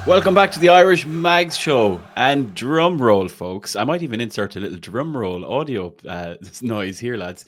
Welcome back to the Irish Mags Show. And drum roll, folks. I might even insert a little drum roll audio noise here, lads.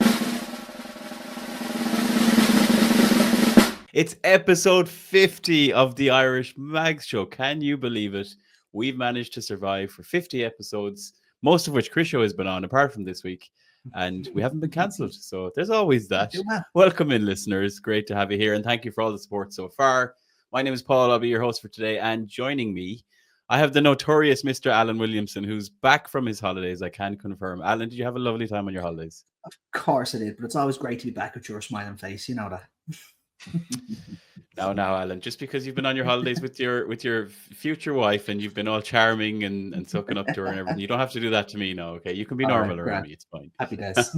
It's episode 50 of the Irish Mags Show. Can you believe it? We've managed to survive for 50 episodes, most of which Chris Show has been on, apart from this week. And we haven't been cancelled. So there's always that. Welcome in, listeners. Great to have you here. And thank you for all the support so far. My name is Paul. I'll be your host for today. And joining me, I have the notorious Mr. Alan Williamson, who's back from his holidays. I can confirm. Alan, did you have a lovely time on your holidays? Of course I did, but it's always great to be back with your smiling face. You know that. Now, Alan, just because you've been on your holidays with your future wife and you've been all charming and sucking up to her and everything, you don't have to do that to me now, okay? You can be normal around me. It's fine. Happy days.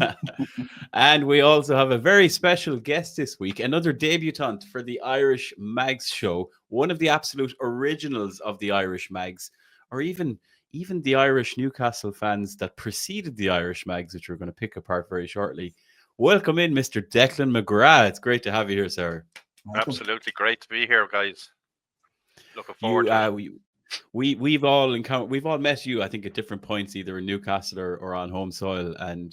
And we also have a very special guest this week, another debutant for the Irish Mags Show, one of the absolute originals of the Irish Mags, or even the Irish Newcastle fans that preceded the Irish Mags, which we're going to pick apart very shortly. Welcome in, Mr. Declan McGrath. It's great to have you here, sir. Absolutely great to be here, guys. Looking forward to it. We've all met you, I think, at different points, either in Newcastle or on home soil. And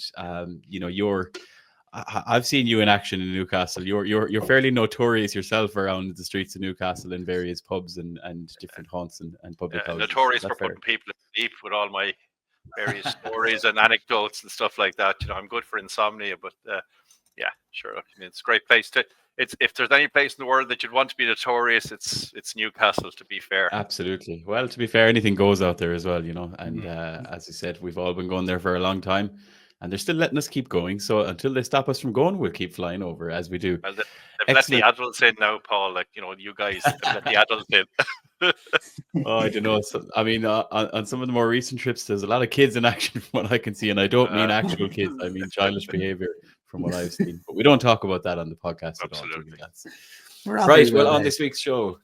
I've seen you in action in Newcastle. You're fairly notorious yourself around the streets of Newcastle in various pubs and different haunts and public houses. Notorious for putting people to sleep with all my various stories and anecdotes and stuff like that. I'm good for insomnia, but yeah, sure. I mean, it's a great place to. If there's any place in the world that you'd want to be notorious, it's Newcastle, to be fair. Absolutely. Well, to be fair, anything goes out there as well, And as you said, we've all been going there for a long time, and they're still letting us keep going. So until they stop us from going, we'll keep flying over as we do. Well, they've let the adults in now, Paul. You guys let the adults in. Oh, I don't know. So, I mean, on some of the more recent trips, there's a lot of kids in action from what I can see, and I don't mean actual kids. I mean childish behavior from what I've seen. But we don't talk about that on the podcast Absolutely. at all. Right. Well, on this week's show,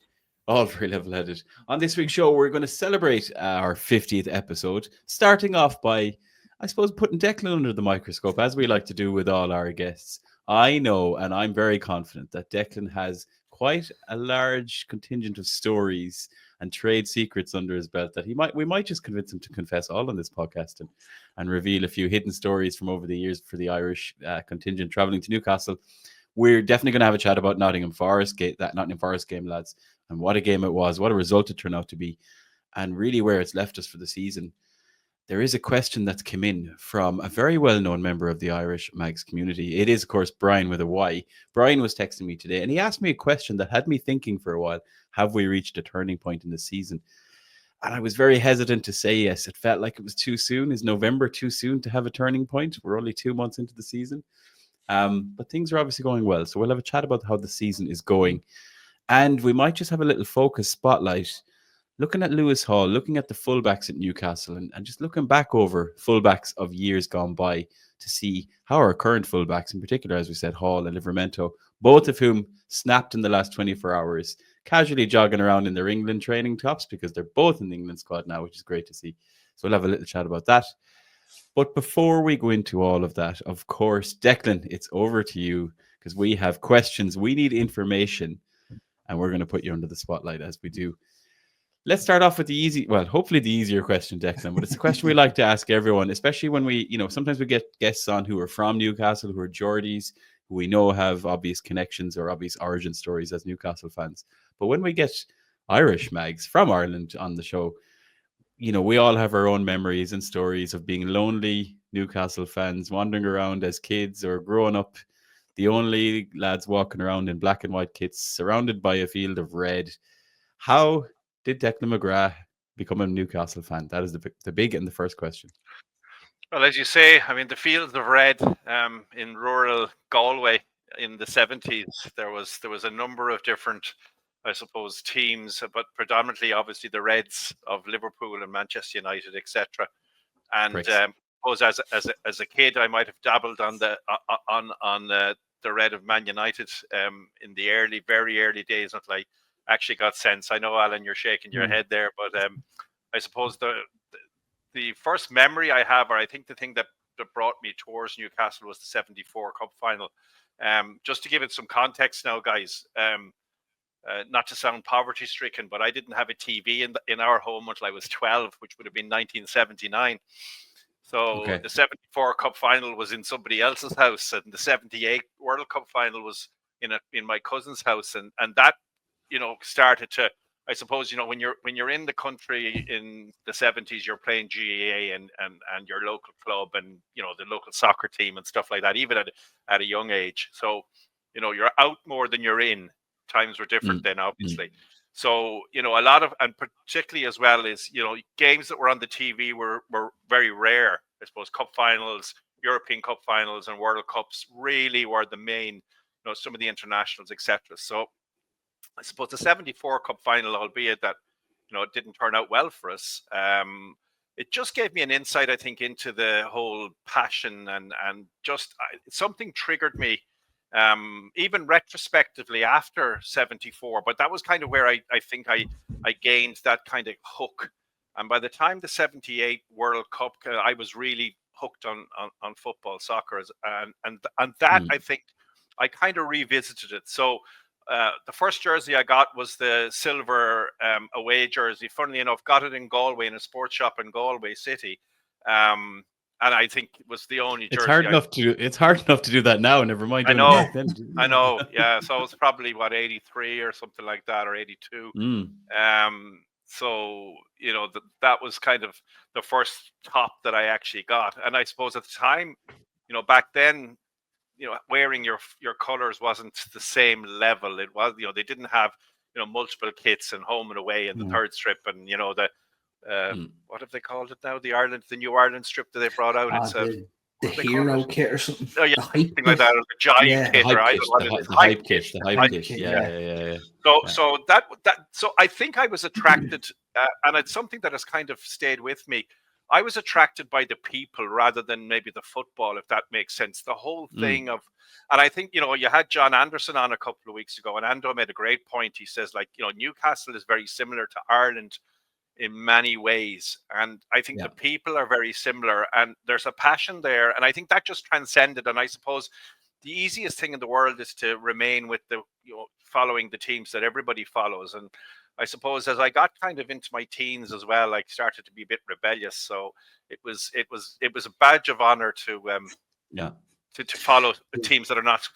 all very level-headed. On this week's show, we're going to celebrate our 50th episode, starting off by, I suppose, putting Declan under the microscope, as we like to do with all our guests. I know, and I'm very confident that Declan has quite a large contingent of stories and trade secrets under his belt that we might just convince him to confess all on this podcast and reveal a few hidden stories from over the years for the Irish contingent traveling to Newcastle. We're definitely going to have a chat about that Nottingham Forest game, lads, and what a game it was, what a result it turned out to be, and really where it's left us for the season. There is a question that's come in from a very well-known member of the Irish Mags community. It is, of course, Brian with a Y. Brian was texting me today, and he asked me a question that had me thinking for a while. Have we reached a turning point in the season? And I was very hesitant to say yes. It felt like it was too soon. Is November too soon to have a turning point? We're only 2 months into the season. But things are obviously going well. So we'll have a chat about how the season is going. And we might just have a little focus spotlight looking at Lewis Hall, looking at the fullbacks at Newcastle, and just looking back over fullbacks of years gone by to see how our current fullbacks, in particular, as we said, Hall and Livramento, both of whom snapped in the last 24 hours, casually jogging around in their England training tops because they're both in the England squad now, which is great to see. So we'll have a little chat about that. But before we go into all of that, of course, Declan, it's over to you because we have questions. We need information, and we're going to put you under the spotlight as we do. Let's start off with hopefully the easier question, Declan, but it's a question we like to ask everyone, especially when we, sometimes we get guests on who are from Newcastle, who are Geordies, who we know have obvious connections or obvious origin stories as Newcastle fans. But when we get Irish Mags from Ireland on the show, we all have our own memories and stories of being lonely Newcastle fans, wandering around as kids or growing up, the only lads walking around in black and white kits, surrounded by a field of red. How did Declan McGrath become a Newcastle fan? That is the big and the first question. Well, as you say, I mean, the fields of red in rural Galway in the 70s, there was a number of different, I suppose, teams, but predominantly, obviously, the Reds of Liverpool and Manchester United, etc. And I suppose as a kid, I might have dabbled on the red of Man United in the very early days until I actually got sense. I know, Alan, you're shaking your head there, but I suppose the first memory I have, or I think the thing that brought me towards Newcastle, was the 74 Cup final. Just to give it some context now, guys, not to sound poverty stricken, but I didn't have a TV in our home until I was 12, which would have been 1979. So the 74 Cup final was in somebody else's house, and the 78 World Cup final was in my cousin's house, and that, you know, started to, I suppose, you know, when you're in the country in the 70s, you're playing GAA and your local club and, you know, the local soccer team and stuff like that, even at a young age. So, you know, you're out more than you're in. Times were different then, obviously. So, you know, a lot of, and particularly as well is, you know, games that were on the TV were very rare. I suppose Cup finals, European Cup finals and World Cups really were the main, you know, some of the internationals, etc. So I suppose the 74 Cup final, albeit that, you know, it didn't turn out well for us, it just gave me an insight, I think, into the whole passion and just something triggered me. Even retrospectively after 74, but that was kind of where I think I gained that kind of hook. And by the time the 78 World Cup, I was really hooked on football, soccer, and that I think I kind of revisited it. So the first jersey I got was the silver away jersey. Funnily enough, got it in Galway in a sports shop in Galway City. And I think it was the only jersey. It's hard enough to do that now. Never mind. I know. Yeah. So it was probably 83 or something like that, or 82. So, you know, that was kind of the first top that I actually got. And I suppose at the time, you know, back then, you know, wearing your colors wasn't the same level. It was, you know, they didn't have, you know, multiple kits and home and away and the third strip and, you know, what have they called it now? The new Ireland strip that they brought out. It's the hero kit or something. Oh yeah, something like that, or the giant kit, or I don't know what it is. The hype kit. Yeah. So so I think I was attracted, and it's something that has kind of stayed with me. I was attracted by the people rather than maybe the football, if that makes sense. The whole thing of, and I think, you know, you had John Anderson on a couple of weeks ago, and Ando made a great point. He says, like, you know, Newcastle is very similar to Ireland in many ways, and I think the people are very similar, and there's a passion there, and I think that just transcended. And I suppose the easiest thing in the world is to remain with the, you know, following the teams that everybody follows. And I suppose as I got kind of into my teens as well, I started to be a bit rebellious. So it was a badge of honor to follow teams that are not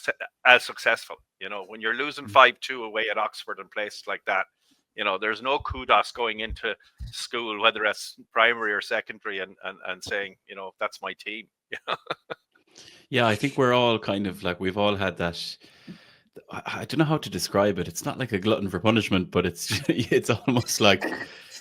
as successful. You know, when you're losing 5-2 away at Oxford and places like that, you know, there's no kudos going into school, whether it's primary or secondary, and saying, you know, that's my team. Yeah, I think we're all kind of like, we've all had that. I don't know how to describe it. It's not like a glutton for punishment, but it's almost like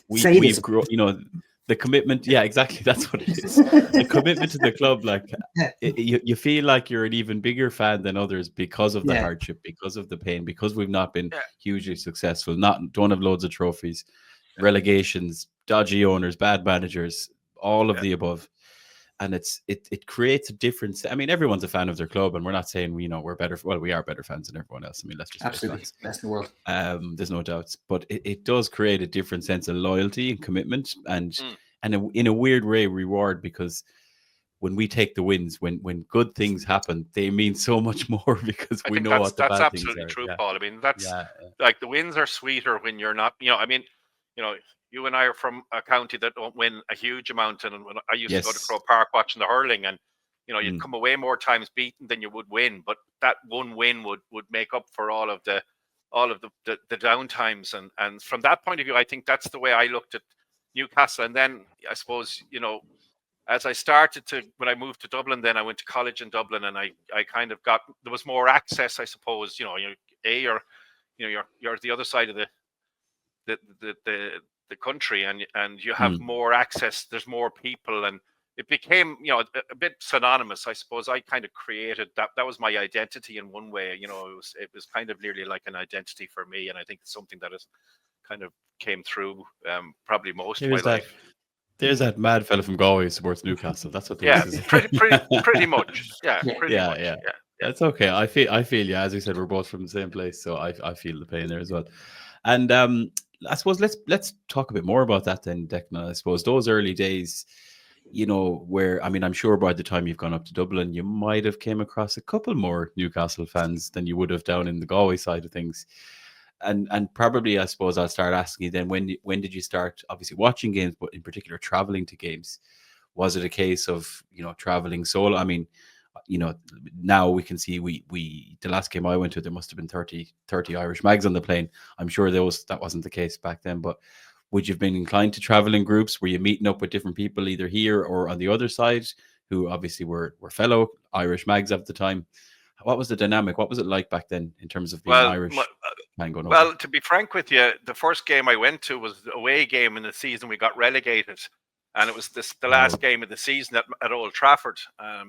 we've grown, you know, the commitment. Yeah, exactly. That's what it is. The commitment to the club. Like you feel like you're an even bigger fan than others because of the hardship, because of the pain, because we've not been hugely successful, don't have loads of trophies, relegations, dodgy owners, bad managers, all of the above. And it creates a difference. I mean, everyone's a fan of their club, and we're not saying we're better. Well, we are better fans than everyone else. I mean, let's just absolutely best in the world. There's no doubts, but it does create a different sense of loyalty and commitment, and in a weird way, reward, because when we take the wins, when good things happen, they mean so much more because we know what the bad things are. That's absolutely true, Paul. I mean, that's like the wins are sweeter when you're not. You know, I mean, you know. You and I are from a county that don't win a huge amount, and when I used to go to Croke Park watching the hurling, and you know, you'd come away more times beaten than you would win, but that one win would make up for all of the down times, and from that point of view, I think that's the way I looked at Newcastle. And then I suppose, you know, as I started to, when I moved to Dublin, then I went to college in Dublin, and I kind of there was more access, I suppose. You know, you're the other side of the country, and you have more access. There's more people, and it became, you know, a bit synonymous. I suppose I kind of created that. That was my identity in one way. You know, it was kind of nearly like an identity for me, and I think it's something that has kind of came through probably most of my life. There's that mad fella from Galway who supports Newcastle. That's what. Pretty much. Yeah. That's okay. I feel. Yeah, as we said, we're both from the same place, so I feel the pain there as well. And I suppose let's talk a bit more about that then, Declan. I suppose those early days, you know, where, I mean, I'm sure by the time you've gone up to Dublin, you might have came across a couple more Newcastle fans than you would have down in the Galway side of things. And probably, I suppose I'll start asking you then, when did you start obviously watching games, but in particular traveling to games? Was it a case of, traveling solo? I mean, now we can see the last game I went to, there must have been 30 Irish mags on the plane. I'm sure that wasn't the case back then, but would you have been inclined to travel in groups? Were you meeting up with different people either here or on the other side, who obviously were fellow Irish mags at the time? What was the dynamic? What was it like back then in terms of being Irish? Well, to be frank with you, the first game I went to was the away game in the season we got relegated, and it was the last game of the season at Old Trafford. I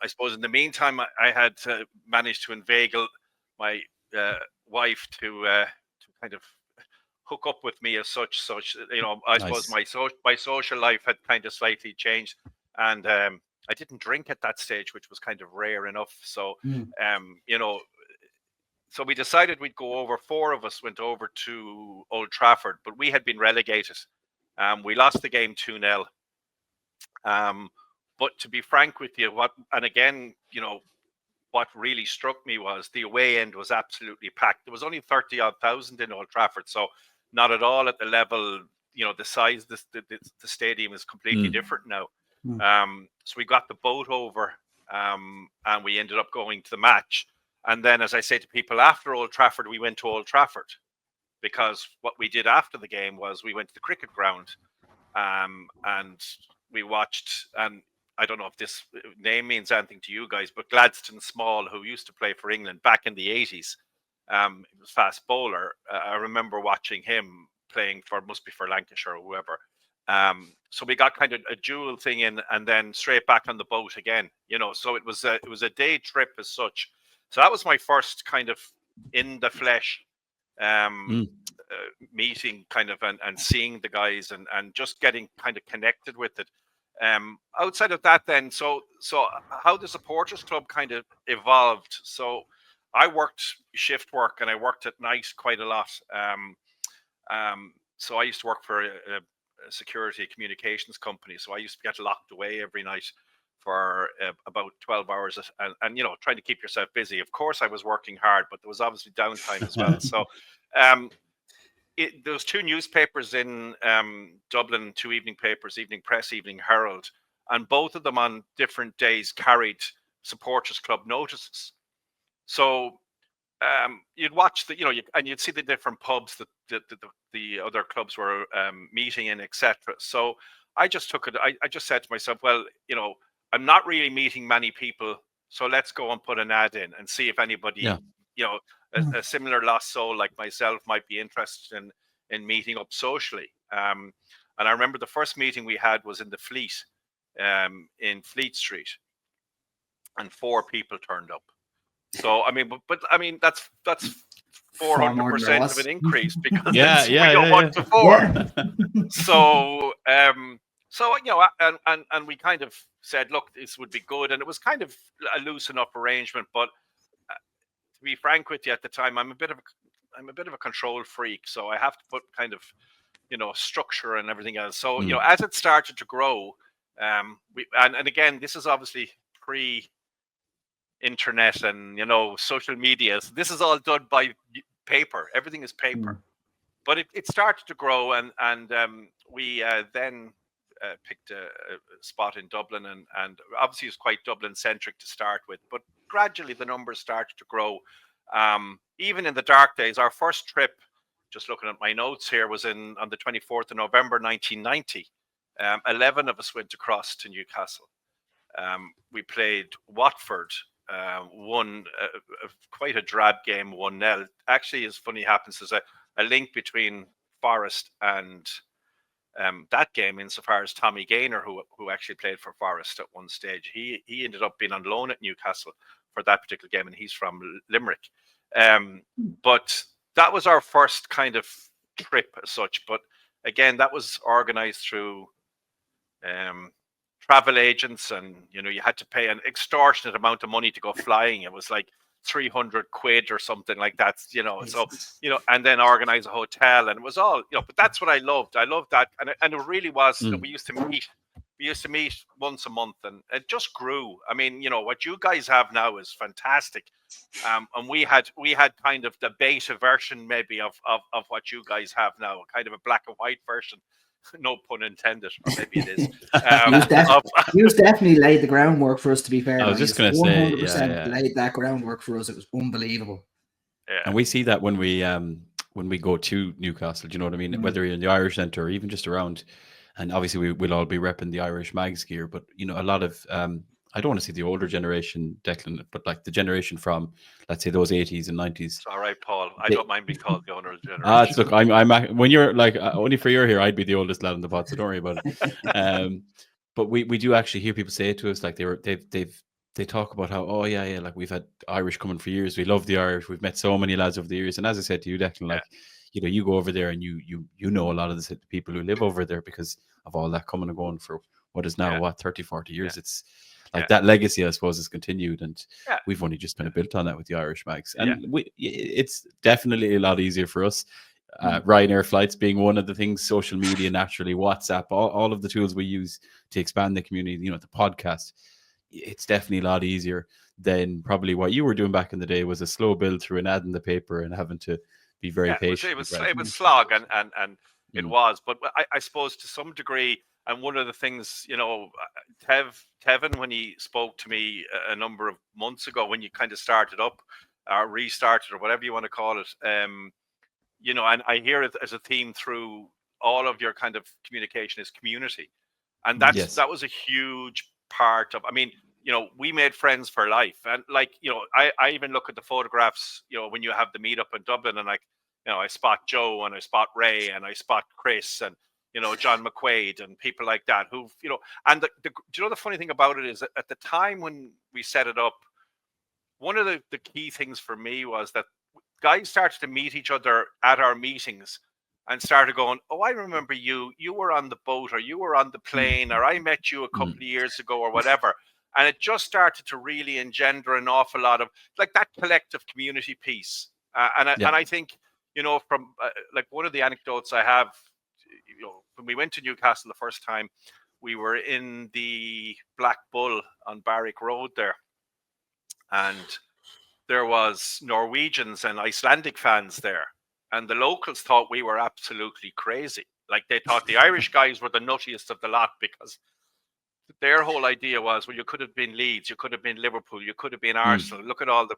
suppose in the meantime, I had managed to inveigle my wife to kind of hook up with me as such. So I suppose my social life had kind of slightly changed, and I didn't drink at that stage, which was kind of rare enough. So so we decided we'd go over. 4 of us went over to Old Trafford, but we had been relegated. We lost the game 2-0. But to be frank with you, what really struck me was the away end was absolutely packed. There was only 30-odd thousand in Old Trafford, so not at all at the level, the size, the stadium is completely different now. So we got the boat over, and we ended up going to the match. And then, as I say to people, after Old Trafford, we went to Old Trafford, because what we did after the game was we went to the cricket ground, and we watched, and I don't know if this name means anything to you guys, but Gladstone Small, who used to play for England back in the 80s, he was fast bowler. I remember watching him playing must be for Lancashire or whoever. So we got kind of a dual thing in, and then straight back on the boat again, so it was a day trip as such. So that was my first kind of in the flesh meeting kind of, and seeing the guys and just getting kind of connected with it. Outside of that then, so how the supporters club kind of evolved. So I worked shift work, and I worked at night quite a lot. So I used to work for a security communications company. So I used to get locked away every night for about 12 hours and trying to keep yourself busy. Of course I was working hard, but there was obviously downtime as well. So there was 2 newspapers in Dublin, 2 evening papers, Evening Press, Evening Herald, and both of them on different days carried supporters club notices. So you'd watch and you'd see the different pubs that the other clubs were meeting in, etc. So I just took it. I just said to myself, well, I'm not really meeting many people, so let's go and put an ad in and see if anybody, a similar lost soul like myself might be interested in meeting up socially. And I remember the first meeting we had was in the Fleet, in Fleet Street, and 4 people turned up. So I mean, but I mean that's 400% of an increase, because we got 1 to 4. So and we kind of said, look, this would be good, and it was kind of a loose enough arrangement. But to be frank with you, at the time, I'm a bit of a control freak, so I have to put kind of structure and everything else. So as it started to grow, and again, this is obviously pre-internet and social media. So this is all done by paper. Everything is paper. But it started to grow, and we then picked a spot in Dublin, and obviously it was quite Dublin-centric to start with, but gradually the numbers started to grow. Even in the dark days, our first trip, just looking at my notes here, was on the 24th of November 1990. 11 of us went across to Newcastle. We played Watford, won quite a drab game, 1-0. Actually, as funny happens, there's a link between Forest and that game, insofar as Tommy Gaynor, who actually played for Forest at one stage, he ended up being on loan at Newcastle for that particular game, and he's from Limerick. But that was our first kind of trip as such. But again, that was organised through travel agents, and you had to pay an extortionate amount of money to go flying. It was like 300 quid or something like that, so and then organize a hotel, and it was all, but that's what I loved. I loved that, and it really was that we used to meet we used to meet once a month, and it just grew. I mean, what you guys have now is fantastic. And we had kind of the beta version maybe of what you guys have now, kind of a black and white version. No pun intended, or maybe it is. You've definitely laid the groundwork for us, to be fair. I was just going to say, 100% laid that groundwork for us. It was unbelievable. Yeah. And we see that when we go to Newcastle, do you know what I mean? Whether you're in the Irish Centre or even just around, and obviously we'll all be repping the Irish Mags gear, but a lot of I don't want to see the older generation, Declan, but like the generation from, let's say, those 80s and 90s. It's all right, Paul. I don't mind being called the older generation. Look, I'm when you're like only for you're here, I'd be the oldest lad in the pod, so don't worry about it. But we do actually hear people say it to us, like they talk about how, oh yeah, like we've had Irish coming for years. We love the Irish. We've met so many lads over the years. And as I said to you, Declan, like you go over there and you know a lot of the people who live over there because of all that coming and going for what is now 30, 40 years. It's like that legacy, I suppose, has continued, and we've only just kind of built on that with the Irish Mags. And it's definitely a lot easier for us. Ryanair flights being one of the things, social media, naturally, WhatsApp, all of the tools we use to expand the community, the podcast. It's definitely a lot easier than probably what you were doing back in the day. Was a slow build through an ad in the paper and having to be very patient. It was slog, and it was. But I suppose to some degree, and one of the things, Tevin, when he spoke to me a number of months ago, when you kind of started up, or restarted, or whatever you want to call it, and I hear it as a theme through all of your kind of communication is community, and that was a huge part of. I mean, we made friends for life, and like I even look at the photographs, when you have the meetup in Dublin, and like I spot Joe and I spot Ray and I spot Chris and John McQuaid and people like that who've and the funny thing about it is that at the time when we set it up, one of the key things for me was that guys started to meet each other at our meetings and started going, oh, I remember you were on the boat, or you were on the plane, or I met you a couple of years ago, or whatever. And it just started to really engender an awful lot of like that collective community piece. And I think, from like one of the anecdotes I have, when we went to Newcastle the first time, we were in the Black Bull on Barrack Road there. And there was Norwegians and Icelandic fans there. And the locals thought we were absolutely crazy. Like they thought the Irish guys were the nuttiest of the lot, because their whole idea was, well, you could have been Leeds, you could have been Liverpool, you could have been Arsenal. Look at all the,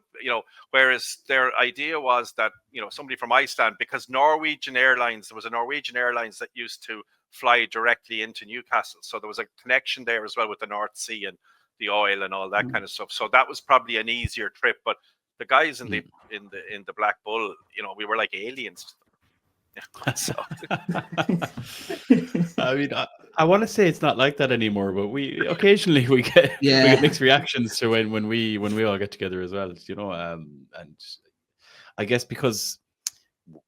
whereas their idea was that, somebody from Iceland, because there was a Norwegian Airlines that used to fly directly into Newcastle. So there was a connection there as well with the North Sea and the oil and all that kind of stuff. So that was probably an easier trip. But the guys in the Black Bull, we were like aliens. So. I mean, I want to say it's not like that anymore, but we occasionally we get mixed reactions to when we all get together as well, and I guess because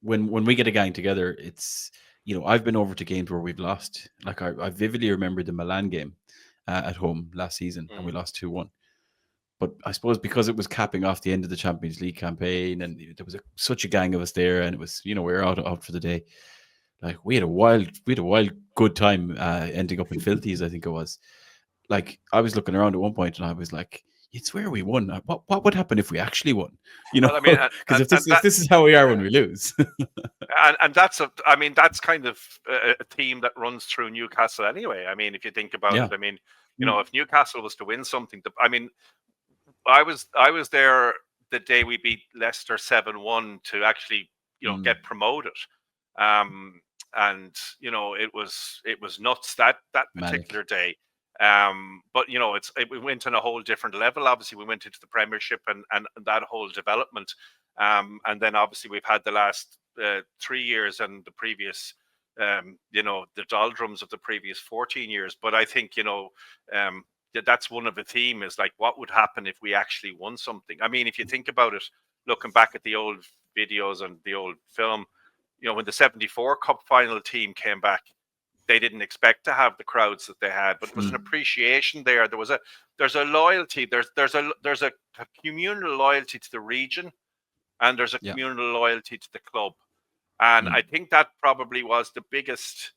when we get a gang together, it's I've been over to games where we've lost. Like I vividly remember the Milan game at home last season, and we lost 2-1. But I suppose because it was capping off the end of the Champions League campaign, and there was such a gang of us there, and it was we were out for the day. Like we had a wild good time ending up in Filthies, I think it was. Like I was looking around at one point and I was like, it's where we won. What would happen if we actually won? Well, I mean, because if this is how we are when we lose. and that's kind of a theme that runs through Newcastle anyway. I mean, if you think about it, I mean, if Newcastle was to win something, I was there the day we beat Leicester 7-1 to actually get promoted. And it was nuts that particular day. But we went on a whole different level. Obviously, we went into the Premiership and that whole development. And then obviously we've had the last 3 years and the previous, the doldrums of the previous 14 years. But I think that's one of the theme is like, what would happen if we actually won something? I mean, if you think about it, looking back at the old videos and the old film, when the 74 Cup final team came back, they didn't expect to have the crowds that they had, but there was an appreciation there. There's a loyalty. There's a communal loyalty to the region, and there's a communal loyalty to the club. And I think that probably was the biggest,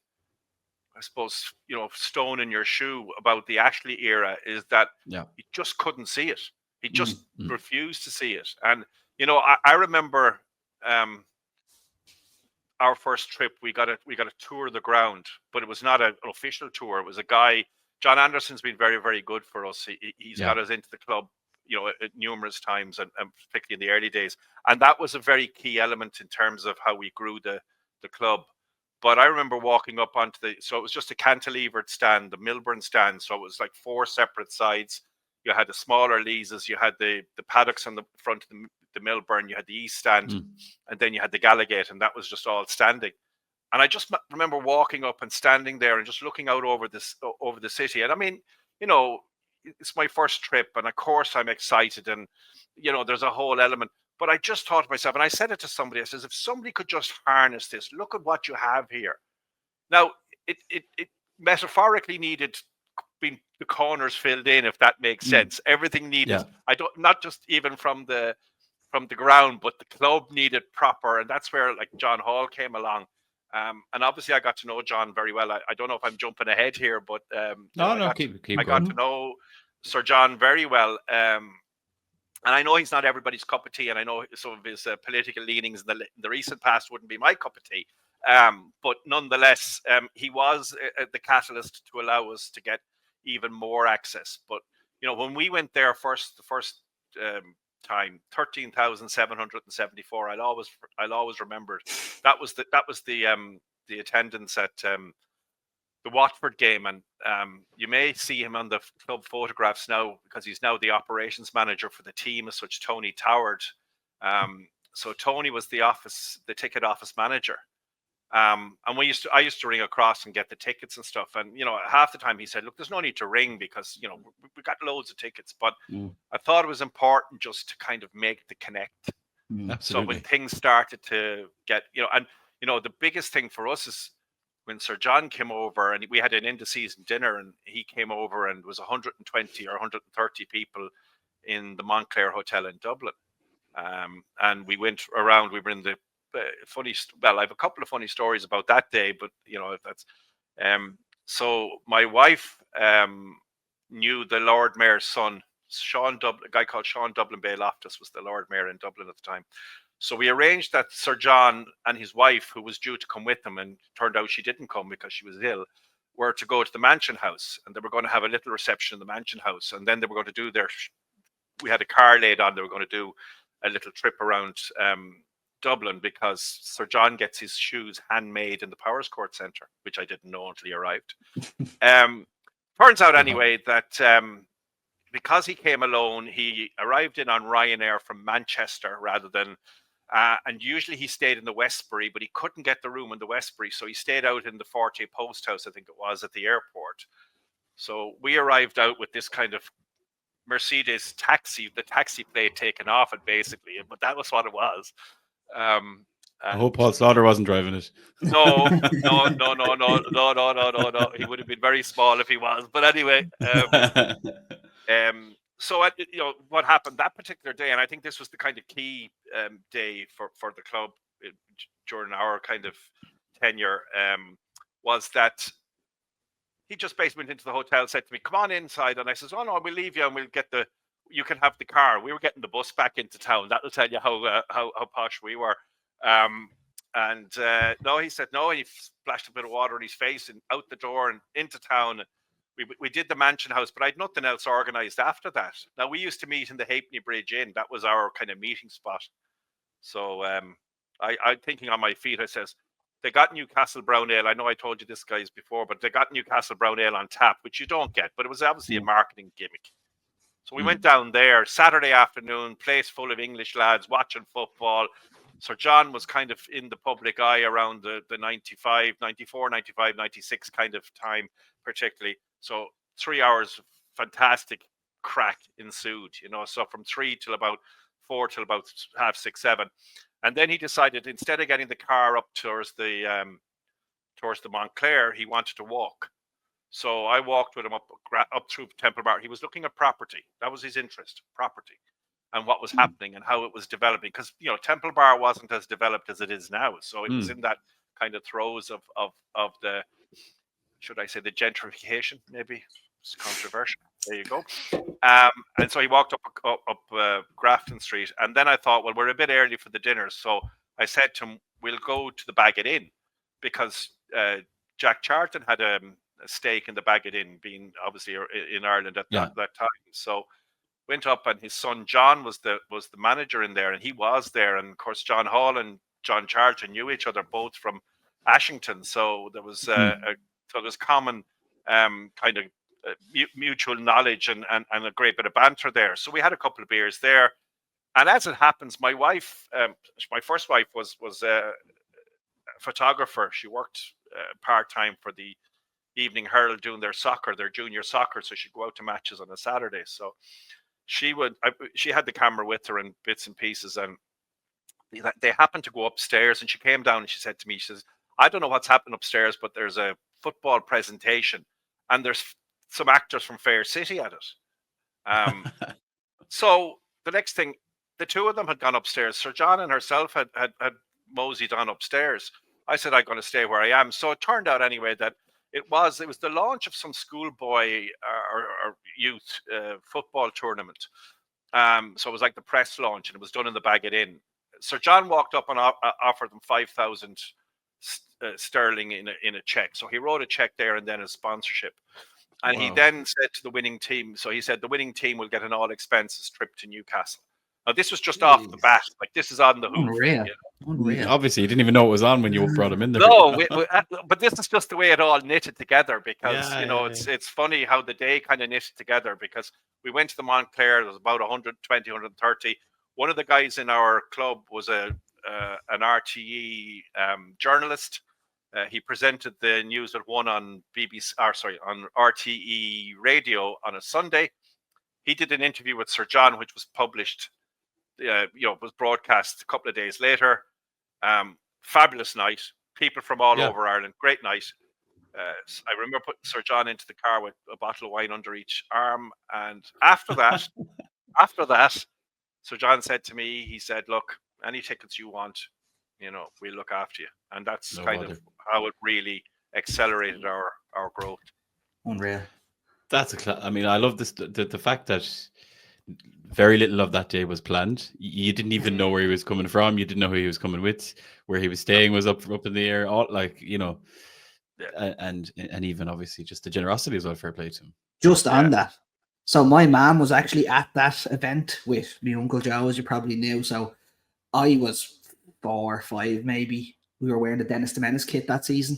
I suppose, stone in your shoe about the Ashley era is that he just couldn't see it. He just refused to see it. And, I remember our first trip, we got a tour of the ground, but it was not an official tour. It was a guy, John Anderson's been very, very good for us. He's got us into the club, at numerous times, and particularly in the early days. And that was a very key element in terms of how we grew the club. But I remember walking up onto so it was just a cantilevered stand, the Milburn stand. So it was like 4 separate sides. You had the smaller leases, you had the paddocks on the front of the Milburn, you had the east stand, and then you had the Gallagate, and that was just all standing. And I just remember walking up and standing there and just looking out over the city. And I mean, it's my first trip, and of course I'm excited, and there's a whole element. But I just thought to myself, and I said it to somebody, I says, if somebody could just harness this, look at what you have here. Now, it metaphorically needed being the corners filled in, if that makes sense. Everything needed, not just even from the ground, but the club needed proper, and that's where like John Hall came along. And obviously I got to know John very well. I don't know if I'm jumping ahead here, but keep I got to know Sir John very well. And I know he's not everybody's cup of tea, and I know some of his political leanings in the recent past wouldn't be my cup of tea. But nonetheless, he was the catalyst to allow us to get even more access. But when we went there the first time, 13,774. I'll always remember it. That was the attendance at the Watford game, and you may see him on the club photographs now because he's now the operations manager for the team as such, Tony Toward. So Tony was the ticket office manager. And I used to ring across and get the tickets and stuff. And, half the time he said, look, there's no need to ring because, we got loads of tickets. But I thought it was important just to kind of make the connect. Absolutely. So when things started to get, the biggest thing for us is when Sir John came over and we had an end-of-season dinner, and he came over and was 120 or 130 people in the Montclair Hotel in Dublin. And we went around, we were in the I have a couple of funny stories about that day, but that's so my wife knew the Lord Mayor's son, a guy called Sean Dublin Bay Loftus was the Lord Mayor in Dublin at the time. So we arranged that Sir John and his wife, who was due to come with him, and turned out she didn't come because she was ill, were to go to the Mansion House, and they were going to have a little reception in the Mansion House, and then they were going to do we had a car laid on, they were going to do a little trip around Dublin, because Sir John gets his shoes handmade in the Powers Court Centre, which I didn't know until he arrived. Turns out anyway that because he came alone, he arrived in on Ryanair from Manchester rather than, and usually he stayed in the Westbury, but he couldn't get the room in the Westbury, so he stayed out in the Forte Post House, I think it was, at the airport. So we arrived out with this kind of Mercedes taxi, the taxi plate taken off it basically, but that was what it was. I hope Paul Slaughter wasn't driving it. No. He would have been very small if he was. But anyway, so what happened that particular day, and I think this was the kind of key day for the club during our kind of tenure, was that he just basically went into the hotel, said to me, "Come on inside," and I says, "Oh no, we'll leave you and we'll get you can have the car." We were getting the bus back into town. That'll tell you how posh we were. No, he said no. He splashed a bit of water in his face and out the door and into town. We did the Mansion House, but I had nothing else organised after that. Now, we used to meet in the Halfpenny Bridge Inn. That was our kind of meeting spot. So I'm thinking on my feet. I says, they got Newcastle Brown Ale. I know I told you this, guys, before, but they got Newcastle Brown Ale on tap, which you don't get, but it was obviously a marketing gimmick. So we went down there Saturday afternoon, place full of English lads watching football. Sir John was kind of in the public eye around the 94, 95, 96 kind of time, particularly. So 3 hours of fantastic crack ensued, so from 3 till about 4 till about 5:30, 7. And then he decided, instead of getting the car up towards the Montclair, he wanted to walk. So I walked with him up through Temple Bar. He was looking at property. That was his interest, property, and what was happening and how it was developing. Because Temple Bar wasn't as developed as it is now, so it was in that kind of throes of the should I say, the gentrification? Maybe it's controversial. There you go. And so he walked up Grafton Street, and then I thought, well, we're a bit early for the dinner, so I said to him, we'll go to the Bagot Inn, because Jack Charlton had a stake in the Bagot Inn, being obviously in Ireland at that time. So went up, and his son John was the manager in there, and he was there, and of course John Hall and John Charlton knew each other both from Ashington, so there was common kind of mutual knowledge and a great bit of banter there. So we had a couple of beers there, and as it happens, my wife, my first wife, was a photographer. She worked part-time for the Evening Herald doing their junior soccer, so she'd go out to matches on a Saturday. So she had the camera with her in bits and pieces, and they happened to go upstairs, and she came down and she said to me, she says, I don't know what's happened upstairs, but there's a football presentation and there's some actors from Fair City at it. So the next thing, the two of them had gone upstairs. Sir John and herself had moseyed on upstairs. I said, I'm going to stay where I am. So it turned out anyway that it was the launch of some schoolboy or youth football tournament. So it was like the press launch, and it was done in the Bagot Inn. Sir John walked up and offered them 5,000 sterling in a check. So he wrote a check there and then a sponsorship. And he then said to the winning team, so he said the winning team will get an all expenses trip to Newcastle. Now this was just off the bat, like this is on the hoof. Unreal. You know? Unreal. Obviously, you didn't even know it was on when you brought him in there. No, but this is just the way it all knitted together, because it's funny how the day kind of knitted together, because we went to the Montclair. There was about 120, 130. One of the guys in our club was an RTE journalist. He presented the news at 1 on on RTE radio on a Sunday. He did an interview with Sir John, which was published, was broadcast a couple of days later. Fabulous night. People from all over Ireland. Great night. I remember putting Sir John into the car with a bottle of wine under each arm. And after that, Sir John said to me, he said, look, any tickets you want, we'll look after you. And that's of how it really accelerated our growth. Unreal. I love this, the fact that very little of that day was planned. You didn't even know where he was coming from. You didn't know who he was coming with. Where he was staying was up in the air. All and even obviously just the generosity as well. Fair play to him. Just on that. So my mom was actually at that event with my Uncle Joe, as you probably knew. So I was 4 or 5 maybe. We were wearing the Dennis the Menace kit that season.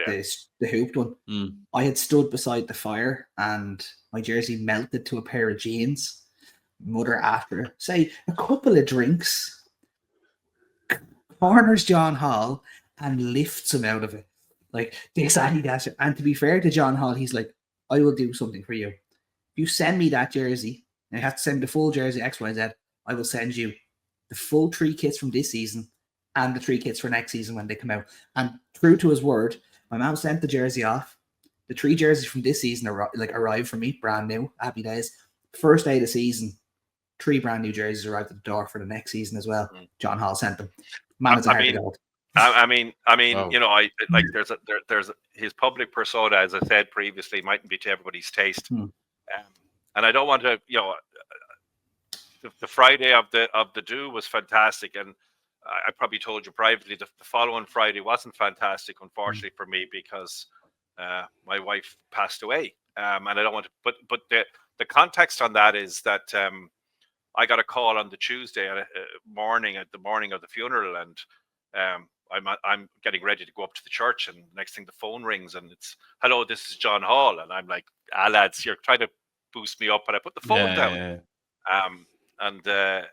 The hooped one. I had stood beside the fire and my jersey melted to a pair of jeans. Mother, after say a couple of drinks, corners John Hall and lifts him out of it. Like this, that. And to be fair to John Hall, he's like, I will do something for you. If you send me that jersey, and you have to send me the full jersey XYZ, I will send you the full 3 kits from this season and the 3 kits for next season when they come out. And true to his word, my mom sent the jersey off. The 3 jerseys from this season arrived for me, brand new, happy days. First day of the season, 3 brand new jerseys arrived at the door for the next season as well. John Hall sent them. There's his public persona, as I said previously, mightn't be to everybody's taste. And I don't want to, the Friday of the do was fantastic, and I probably told you privately the following Friday wasn't fantastic, unfortunately for me, because my wife passed away. And I don't want to, but the context on that is that I got a call on the Tuesday morning of the funeral, and I'm getting ready to go up to the church, and next thing the phone rings, and it's, hello, this is John Hall, and I'm like, lads, you're trying to boost me up, and I put the phone down. And the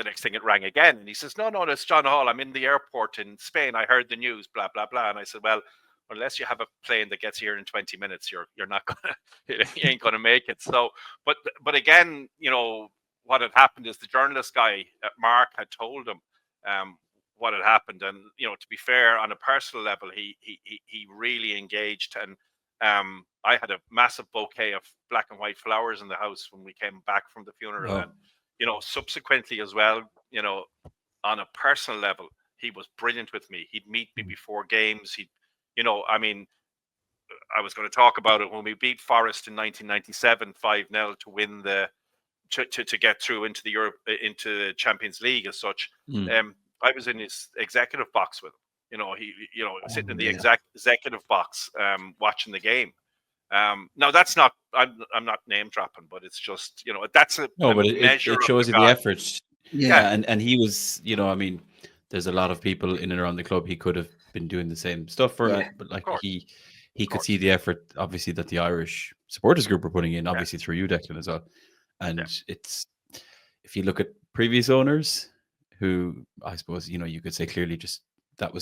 next thing it rang again, and he says, no, it's John Hall. I'm in the airport in Spain. I heard the news, blah, blah, blah. And I said, well, unless you have a plane that gets here in 20 minutes, you're not gonna, you ain't gonna make it. So, but again, what had happened is the journalist guy, Mark, had told him what had happened, and to be fair, on a personal level, he really engaged, and I had a massive bouquet of black and white flowers in the house when we came back from the funeral, and subsequently as well, on a personal level, he was brilliant with me. He'd meet me before games. I was going to talk about it when we beat Forest in 1997 5-0 to win to get through into the Champions League as such. I was in his executive box with him. He sitting in the executive box watching the game. Now that's not, I'm not name dropping, but it's just, that's a measure. It shows you the effort. Yeah. And he was, I mean, there's a lot of people in and around the club he could have been doing the same stuff for, but like he could see the effort, obviously, that the Irish supporters group were putting in, obviously through you, Declan, as well. And it's, if you look at previous owners who, I suppose, you could say clearly just that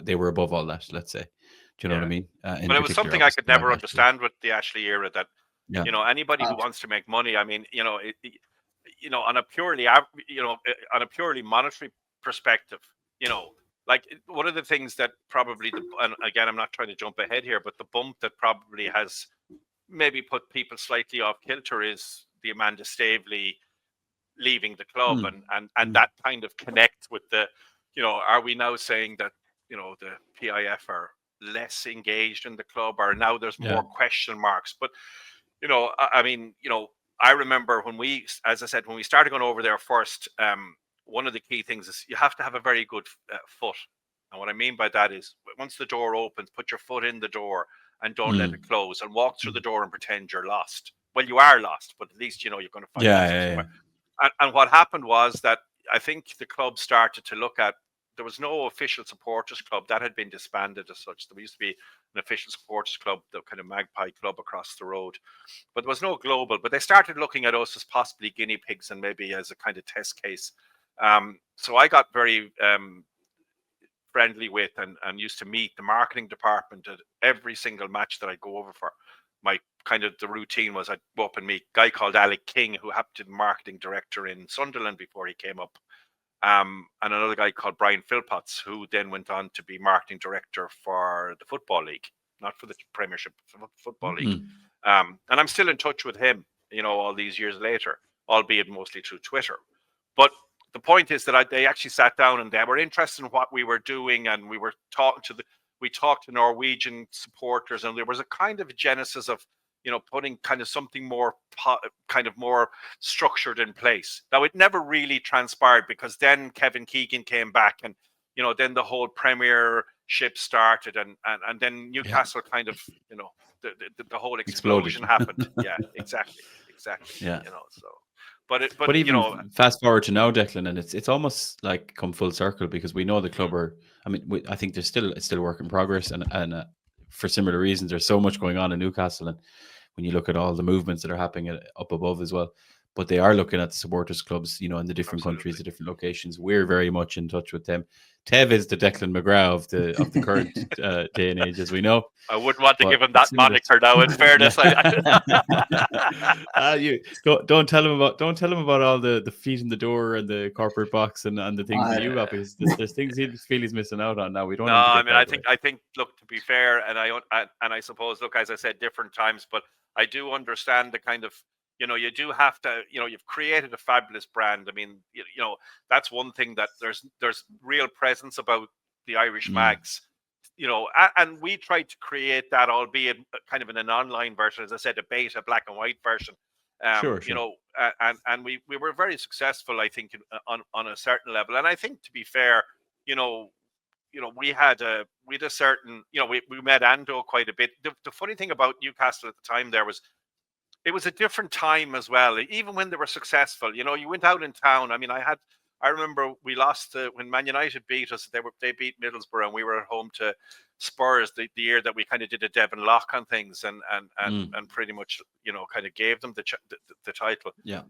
they were above all that, let's say. Do you know what I mean? But it was something I could never understand with the Ashley era, that anybody who wants to make money, I mean, on a purely monetary perspective, like one of the things that probably, and again, I'm not trying to jump ahead here, but the bump that probably has maybe put people slightly off kilter is the Amanda Staveley leaving the club, and that kind of connect with the, are we now saying that the PIF are less engaged in the club, or now there's more question marks? But I mean, I remember when we started going over there first, one of the key things is you have to have a very good foot. And what I mean by that is, once the door opens, put your foot in the door and don't let it close, and walk through the door and pretend you're lost. Well, you are lost, but at least you're going to find out somewhere. And what happened was that I think the club started to look at, there was no official supporters club that had been disbanded as such. There used to be an official supporters club, the kind of Magpie club across the road, but there was no global. But they started looking at us as possibly guinea pigs and maybe as a kind of test case. So I got very friendly with and used to meet the marketing department at every single match that I'd go over for. My kind of the routine was I'd go up and meet a guy called Alec King, who happened to be marketing director in Sunderland before he came up. And another guy called Brian Philpotts, who then went on to be marketing director for the Football League, not for the Premiership, for the Football League. And I'm still in touch with him, all these years later, albeit mostly through Twitter. But the point is that they actually sat down and they were interested in what we were doing, and we were talking to Norwegian supporters, and there was a kind of genesis of putting kind of something more structured in place. Now, it never really transpired, because then Kevin Keegan came back, and then the whole Premiership started, and then Newcastle kind of the whole explosion happened. Yeah, exactly. Yeah. So. But even fast forward to now, Declan, and it's almost like come full circle, because we know the club are. I mean, I think it's still work in progress, and for similar reasons, there's so much going on in Newcastle, and when you look at all the movements that are happening up above as well, but they are looking at the supporters clubs, in the different countries, the different locations. We're very much in touch with them. Tev is the Declan McGrath of the current day and age, as we know. I wouldn't want to give him that moniker now, in fairness. You don't tell him about all the feet in the door and the corporate box and the things that you got, because there's things he feel he's missing out on now. We don't. No, I mean, I think. Look, to be fair, and I suppose, look, as I said, different times, but I do understand the kind of. You do have to, you've created a fabulous brand. I mean, that's one thing, that there's real presence about the Irish Mags, and we tried to create that, albeit kind of in an online version, as I said, a beta black and white version. Sure. And we were very successful, I think, on a certain level. And I think, to be fair, we had a certain, we met Ando quite a bit. The funny thing about Newcastle at the time there was, it was a different time as well. Even when they were successful, you went out in town. I mean, I remember we lost when Man United beat us. They beat Middlesbrough, and we were at home to Spurs the year that we kind of did a Devon Lock on things, and pretty much kind of gave them the title. Yeah.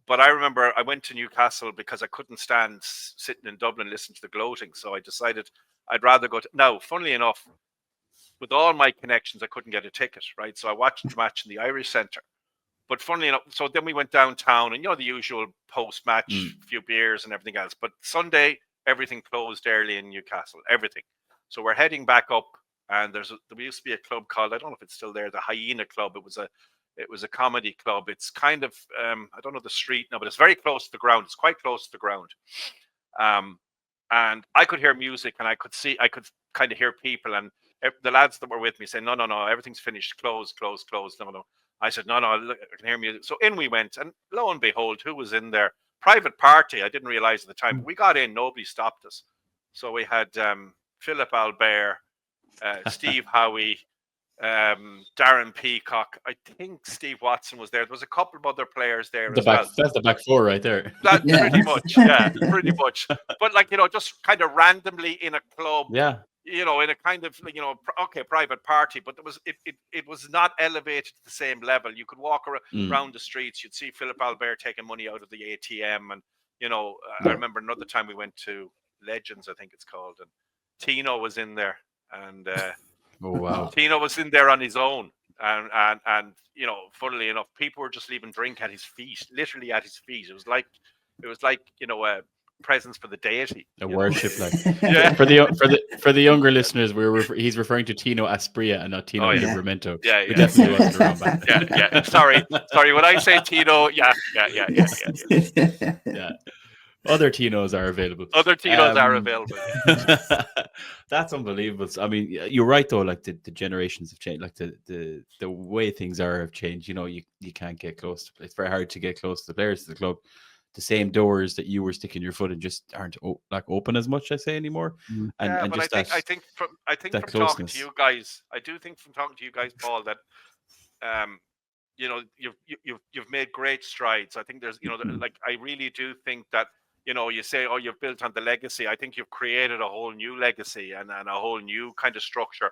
But I remember I went to Newcastle because I couldn't stand sitting in Dublin listening to the gloating. So I decided I'd rather go to. Now, funnily enough, with all my connections, I couldn't get a ticket, right? So I watched the match in the Irish Centre. But funnily enough, so then we went downtown, and the usual post-match, few beers and everything else. But Sunday, everything closed early in Newcastle, everything. So we're heading back up, and there used to be a club called, I don't know if it's still there, the Hyena Club. It was a comedy club. It's kind of, I don't know the street now, but it's very close to the ground. It's quite close to the ground. And I could hear music, and I could kind of hear people, and the lads that were with me saying, no, everything's finished, close. No. I said, no, look, I can hear music. So in we went, and lo and behold, who was in there? Private party. I didn't realize at the time. But we got in, nobody stopped us. So we had Philip Albert, Steve Howie, Darren Peacock. I think Steve Watson was there. There was a couple of other players there as well. That's the back four right there. Pretty much, yeah, pretty much. But like, just kind of randomly in a club, in a kind of, private party, but it was not elevated to the same level. You could walk around the streets, you'd see Philip Albert taking money out of the ATM, and I remember another time we went to Legends, I think it's called, and Tino was in there, and oh wow, Tino was in there on his own, and funnily enough, people were just leaving drink at his feet, literally at his feet. It was like a presence for the deity, a worship, like for the younger listeners, he's referring to Tino Asprilla and not Tino Livramento. Yeah. Definitely wasn't around back then. Yeah. Sorry. When I say Tino, yeah. Other Tinos are available. That's unbelievable. I mean, you're right though. Like the generations have changed. Like the way things have changed. You can't get close to. It's very hard to get close to the players of the club. The same doors that you were sticking your foot in just aren't open as much, I say, anymore. And but just I think from talking to you guys, I do think from talking to you guys, Paul, that you've made great strides. I think there's like I really do think that you say, oh, you've built on the legacy. I think you've created a whole new legacy and a whole new kind of structure.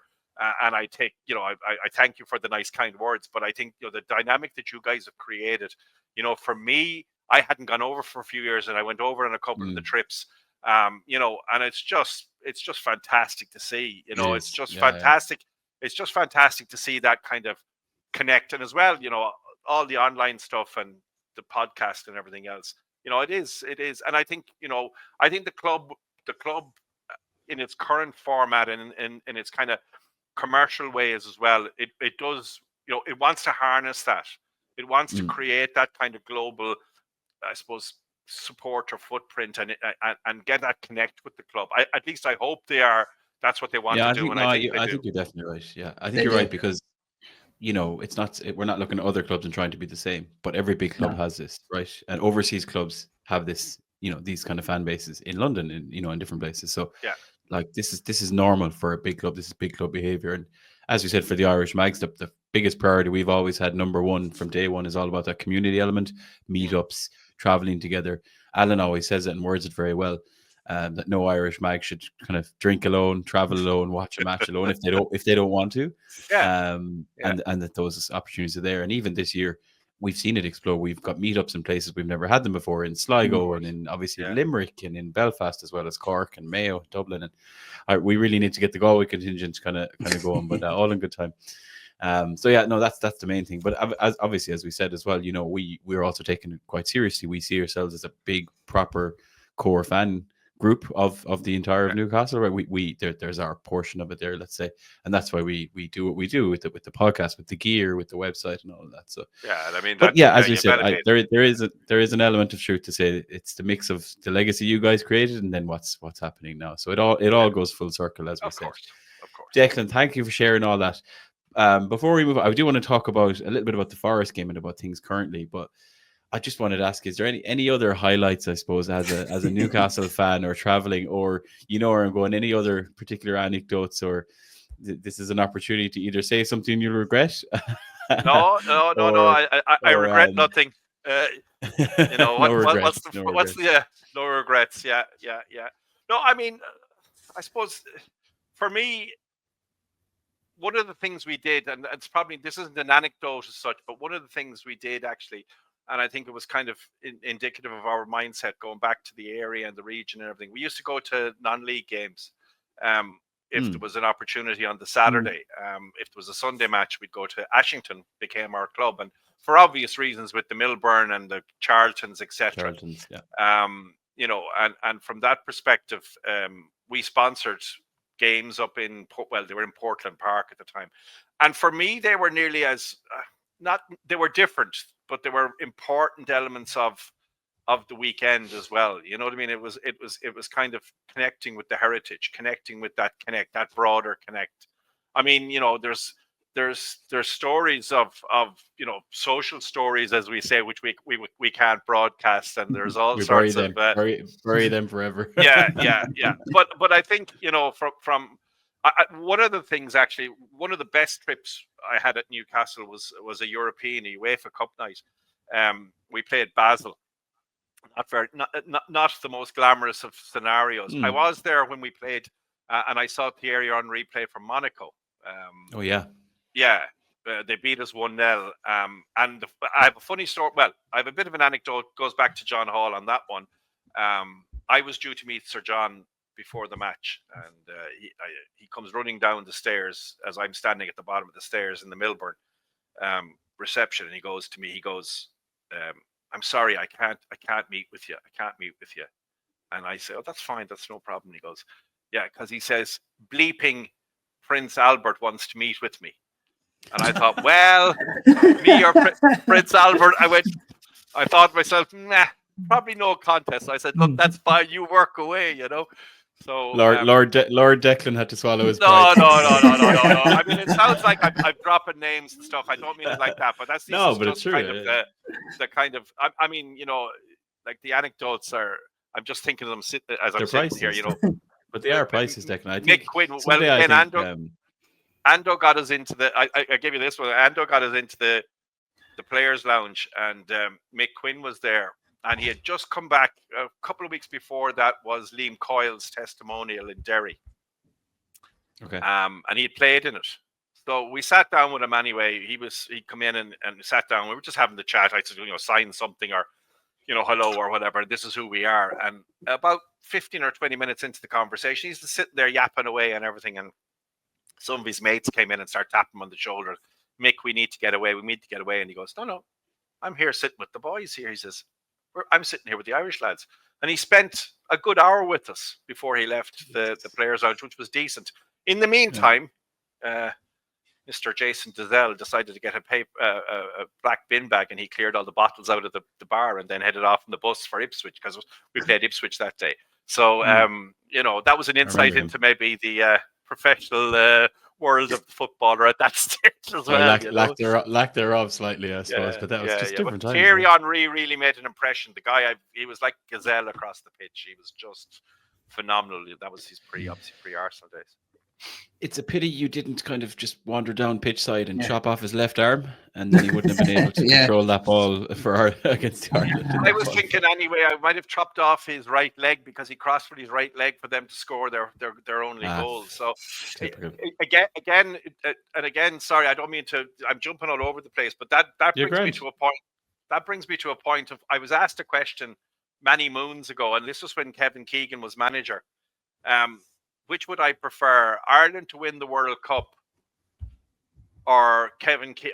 And I take I thank you for the nice kind words, but I think the dynamic that you guys have created. For me, I hadn't gone over for a few years, and I went over on a couple of the trips. And it's just fantastic to see. It's just fantastic. Yeah. It's just fantastic to see that kind of connect, and as well, all the online stuff and the podcast and everything else. It is, and I think the club in its current format and in its kind of commercial ways as well. It does, it wants to harness that. It wants to create that kind of global, I suppose, support or footprint and get that connect with the club. At least I hope they are. That's what they want to do. I think you're definitely right. Yeah, I think you're right because it's not. We're not looking at other clubs and trying to be the same. But every big club has this, right? And overseas clubs have this. These kind of fan bases in London and in different places. So like this is normal for a big club. This is big club behavior. And as we said, for the Irish Mags, the biggest priority we've always had, number one from day one, is all about that community element, meetups, traveling together. Alan always says it and words it very well, that no Irish Mag should kind of drink alone, travel alone, watch a match alone if they don't want to. And that those opportunities are there. And even this year, we've seen it explode. We've got meetups in places we've never had them before, in Sligo and in obviously Limerick and in Belfast, as well as Cork and Mayo, Dublin. And we really need to get the Galway contingent kind of going, but all in good time. That's the main thing. But obviously, as we said as well, we're also taking it quite seriously. We see ourselves as a big, proper core fan group of the entire of Newcastle. Right? There's our portion of it there, let's say, and that's why we do what we do with the podcast, with the gear, with the website, and all of that. So as we said, there is an element of truth to say it's the mix of the legacy you guys created and then what's happening now. So it all goes full circle, as we said. Of course. Declan, thank you for sharing all that. Before we move on, I do want to talk about a little bit about the Forest game and about things currently, but I just wanted to ask, is there any other highlights, I suppose, as a Newcastle fan or traveling, or or going, any other particular anecdotes, or this is an opportunity to either say something you'll regret? No. I regret nothing. No regrets. Yeah. No, I mean, I suppose for me, one of the things we did, and this isn't an anecdote as such, but one of the things we did actually, and I think it was kind of indicative of our mindset going back to the area and the region and everything. We used to go to non-league games. If there was an opportunity on the Saturday, if there was a Sunday match, we'd go to Ashington, became our club. And for obvious reasons with the Millburn and the Charltons, etc. And from that perspective, we sponsored games up in, they were in Portland Park at the time. And for me, they were nearly as, they were different, but they were important elements of the weekend as well. You know what I mean? It was kind of connecting with the heritage, connecting with that broader connect. I mean, there's stories of social stories, as we say, which we can't broadcast, and there's all sorts of bury them forever. yeah. But I think from one of the things, actually, one of the best trips I had at Newcastle was a European UEFA Cup night. We played Basel. Not the most glamorous of scenarios. I was there when we played, and I saw Thierry Henry play for Monaco. Oh yeah. Yeah, they beat us 1-0. And I have a funny story. Well, I have a bit of an anecdote. Goes back to John Hall on that one. I was due to meet Sir John before the match, and he comes running down the stairs as I'm standing at the bottom of the stairs in the Milburn reception, and he goes to me. He goes, "I'm sorry, I can't meet with you. I can't meet with you." And I say, "Oh, that's fine. That's no problem." He goes, "Yeah," because he says, "Bleeping Prince Albert wants to meet with me." And I thought, well, me or Prince Albert, I thought to myself, nah, probably no contest. I said, look, that's fine. You work away, So Lord Declan had to swallow his pride. No. No. I mean, it sounds like I'm dropping names and stuff. I don't mean it like that, but that's it's true. Kind of the kind of. I mean, like the anecdotes are. I'm just thinking of them as I'm sitting here, But they are prices, Declan. I think Nick Quinn. Well, then Ando got us into the. I gave you this one. Ando got us into the players' lounge, and Mick Quinn was there, and he had just come back a couple of weeks before. That was Liam Coyle's testimonial in Derry. Okay. And he had played in it, so we sat down with him anyway. He'd come in and sat down. We were just having the chat. I said, sign something or, hello or whatever. This is who we are. And about 15 or 20 minutes into the conversation, he's sitting there yapping away and everything, and some of his mates came in and started tapping him on the shoulder. Mick, we need to get away. We need to get away. And he goes, no, I'm here sitting with the boys here. He says, I'm sitting here with the Irish lads. And he spent a good hour with us before he left the players' lounge, which was decent. In the meantime, Mr. Jason Dizelle decided to get a black bin bag, and he cleared all the bottles out of the bar and then headed off on the bus for Ipswich, because we played Ipswich that day. So, that was an insight into maybe the professional world of the footballer at that stage as well. Lack thereof slightly, I suppose, but that was just different times. Thierry Henry really made an impression. The guy, he was like gazelle across the pitch. He was just phenomenal. That was his pre-Arsenal days. It's a pity you didn't kind of just wander down pitch side and chop off his left arm, and then he wouldn't have been able to control that ball against Ireland. I was thinking anyway, I might have chopped off his right leg, because he crossed with his right leg for them to score their only goal. So again, sorry, I don't mean to. I'm jumping all over the place, but that brings me to a point. That brings me to a point of, I was asked a question many moons ago, and this was when Kevin Keegan was manager. Which would I prefer, Ireland to win the World Cup or Ireland to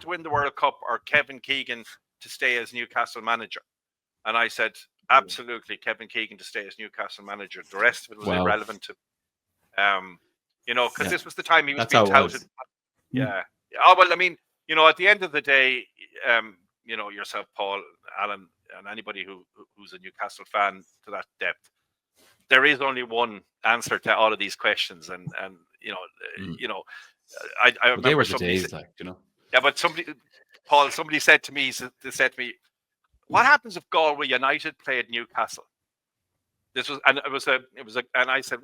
win the World Cup or Kevin Keegan to stay as Newcastle manager? And I said, absolutely, Kevin Keegan to stay as Newcastle manager. The rest of it was irrelevant to, because this was the time he was being touted. Yeah. Oh, well, I mean, at the end of the day, yourself, Paul, Alan, and anybody who's a Newcastle fan to that depth, there is only one answer to all of these questions, and I remember they were the days, Yeah, but somebody said to me, what happens if Galway United played Newcastle? And I said,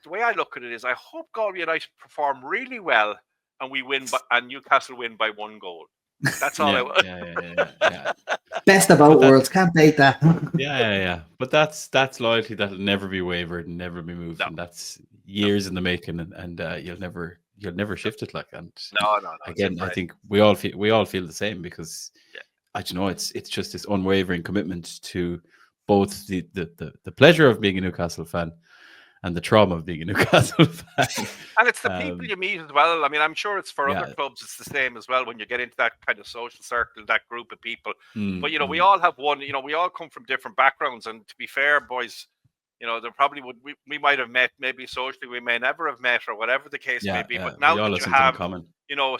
the way I look at it is, I hope Galway United perform really well and we win, and Newcastle win by 1 goal. That's all I want. Yeah. Best of both worlds, can't beat that. Yeah. But that's loyalty that'll never be wavered and never be moved, and that's years in the making, and you'll never shift it like. And no. Again, I think we all feel the same, because I don't know, it's just this unwavering commitment to both the pleasure of being a Newcastle fan and the trauma of being a Newcastle fan. And it's the people you meet as well. I mean, I'm sure it's for other clubs, it's the same as well when you get into that kind of social circle, that group of people. But, we all have one, we all come from different backgrounds. And to be fair, boys, there probably we might have met, maybe socially, we may never have met, or whatever the case may be. But now that you have,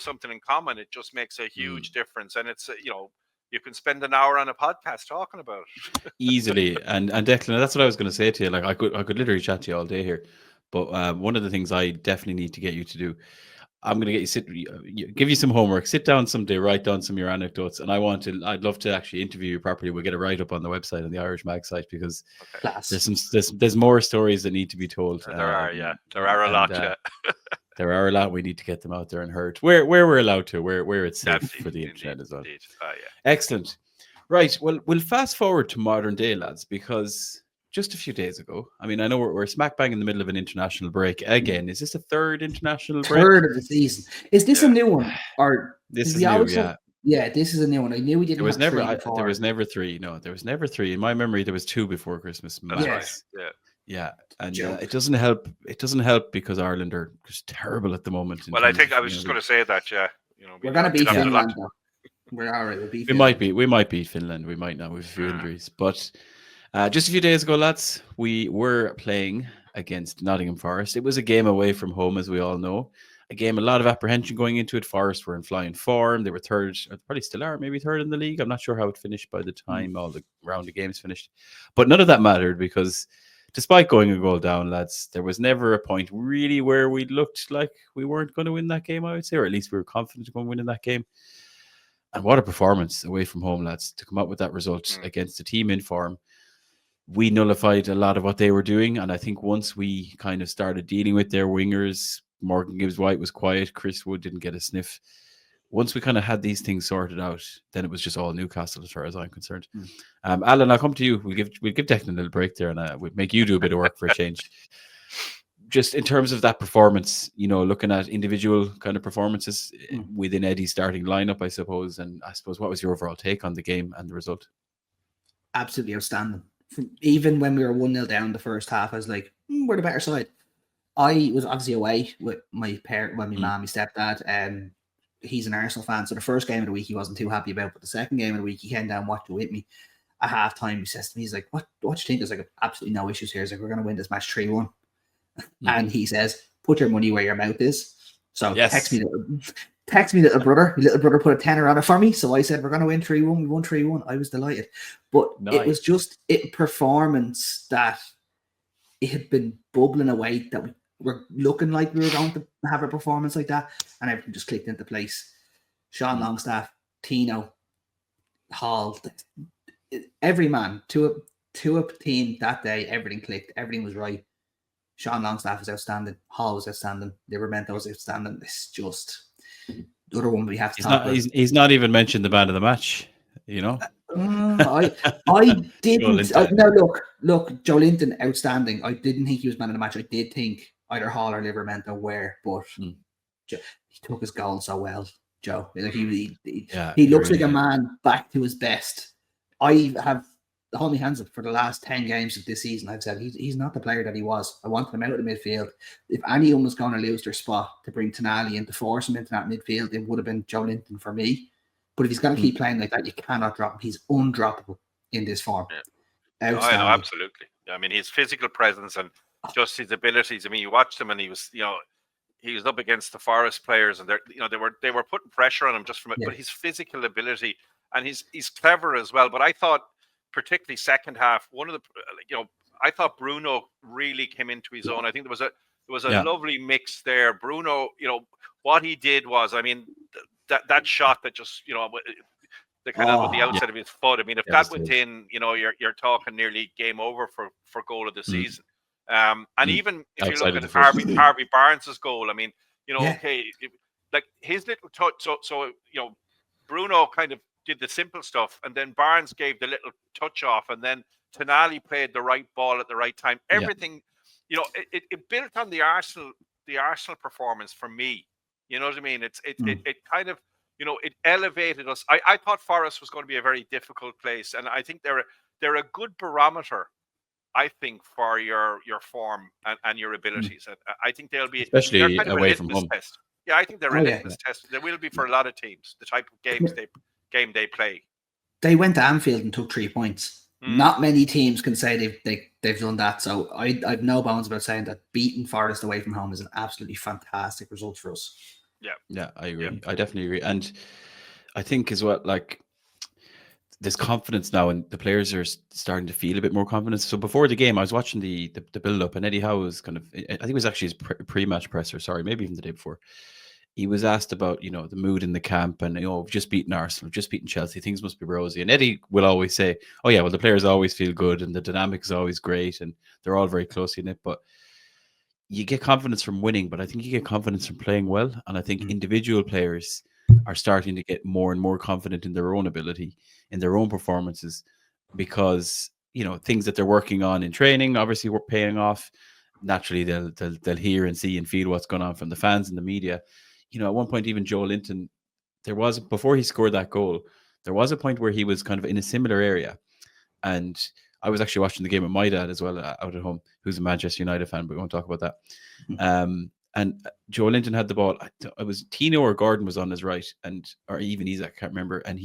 something in common, it just makes a huge difference. And it's, you can spend an hour on a podcast talking about it easily. And Declan, that's what I was going to say to you. Like, I could literally chat to you all day here, But one of the things I definitely need to get you to do, I'm going to get give you some homework. Sit down someday, write down some of your anecdotes, and I'd love to actually interview you properly. We'll get it right up on the website, on the Irish Mag site, because there's more stories that need to be told. There are a lot. There are a lot. We need to get them out there and heard where we're allowed to, where it's safe for the internet as well. Excellent. Right. Well, we'll fast forward to modern day, lads, because just a few days ago, I mean, I know we're smack bang in the middle of an international break again. Is this the third international break? Third of the season. Is this a new one? Or this is new, yeah. Yeah, this is a new one. I knew we didn't. There was never three. No, there was never three. In my memory, there was two before Christmas. That's right. Yeah, and it doesn't help. It doesn't help because Ireland are just terrible at the moment. Well, I think I was just going to say that. Yeah, we're going to beat Finland. We're already. We might beat Finland. We might not with a few injuries, but. Just a few days ago, lads, we were playing against Nottingham Forest. It was a game away from home, as we all know. A game, a lot of apprehension going into it. Forest were in flying form. They were third, or probably still are, maybe third in the league. I'm not sure how it finished by the time all the round of games finished. But none of that mattered, because despite going a goal down, lads, there was never a point really where we looked like we weren't going to win that game, I would say, or at least we were confident of going to win that game. And what a performance away from home, lads, to come up with that result against a team in form. We nullified a lot of what they were doing. And I think once we kind of started dealing with their wingers, Morgan Gibbs-White was quiet, Chris Wood didn't get a sniff. Once we kind of had these things sorted out, then it was just all Newcastle as far as I'm concerned. Alan, I'll come to you. We'll give Declan a little break there, and we'll make you do a bit of work for a change. Just in terms of that performance, looking at individual kind of performances within Eddie's starting lineup, I suppose. And I suppose, what was your overall take on the game and the result? Absolutely outstanding. Even when we were 1-0 down the first half, I was like, we're the better side. I was obviously away with my parent, my mum, my stepdad. He's an Arsenal fan, so the first game of the week he wasn't too happy about, but the second game of the week he came down, watched it with me. At half time, he says to me, he's like, what do you think? There's like absolutely no issues here. He's like, we're going to win this match 3-1. And he says, put your money where your mouth is. So text me, little brother. My little brother put a tenner on it for me. So I said, we're going to win 3-1. We won 3-1. I was delighted. But It was just a performance that it had been bubbling away, that we were looking like we were going to have a performance like that. And everything just clicked into place. Sean Longstaff, Tino, Hall, every man to a team that day, everything clicked. Everything was right. Sean Longstaff was outstanding. Hall was outstanding. Livramento was outstanding. It's just the other one we have to talk about. He's not even mentioned the man of the match, I didn't. Look, Joe Linton, outstanding. I didn't think he was man of the match. I did think either Hall or Livramento were, but he took his goal so well, Joe. Like he looks like a man back to his best. I have hold my hands up for the last 10 games of this season. I've said he's not the player that he was. I wanted him out of the midfield. If anyone was going to lose their spot to bring Tonali in, to force him into that midfield, it would have been Joe Linton for me. But if he's going to keep playing like that, you cannot drop him. He's undroppable in this form. I know, absolutely. I mean, his physical presence and just his abilities. I mean, you watched him and he was up against the Forest players, and they were putting pressure on him just from it. But his physical ability, and he's clever as well. But I thought, particularly second half, I thought Bruno really came into his own. I think there was a lovely mix there. Bruno, what he did was, I mean, that shot that just, the kind of with the outside of his foot. I mean, if that went in, you're talking nearly game over for goal of the season. And even if you look at Harvey Barnes' goal, I mean, like his little touch. So Bruno kind of did the simple stuff, and then Barnes gave the little touch off, and then Tonali played the right ball at the right time. Everything, it built on the Arsenal performance for me. You know what I mean? It kind of, it elevated us. I thought Forest was going to be a very difficult place, and I think they're a good barometer, I think, for your form and your abilities. I think they'll be, especially kind of away from home. Test. Yeah, I think they're a litmus test. They will be for a lot of teams, the type of game they play. They went to Anfield and took 3 points. Not many teams can say they've done that. So I've no bones about saying that beating Forest away from home is an absolutely fantastic result for us. Yeah, I agree. I definitely agree. And I think as well, like, there's confidence now, and the players are starting to feel a bit more confidence. So before the game, I was watching the build up, and Eddie Howe was kind of, I think it was actually his pre-match presser. Sorry, maybe even the day before. He was asked about, you know, the mood in the camp, and, you know, we've just beaten Arsenal, we've just beaten Chelsea, things must be rosy. And Eddie will always say, oh yeah, well, the players always feel good, and the dynamic is always great, and they're all very closely knit. But you get confidence from winning, but I think you get confidence from playing well. And I think individual players are starting to get more and more confident in their own ability, in their own performances, because, you know, things that they're working on in training obviously were paying off. Naturally, they'll hear and see and feel what's going on from the fans and the media. You know, at one point, even Joe Linton, there was, before he scored that goal, there was a point where he was kind of in a similar area. And I was actually watching the game with my dad as well, out at home, who's a Manchester United fan, but we won't talk about that. And Joe Linton had the ball. It was Tino or Gordon was on his right, or even Isaac, I can't remember. And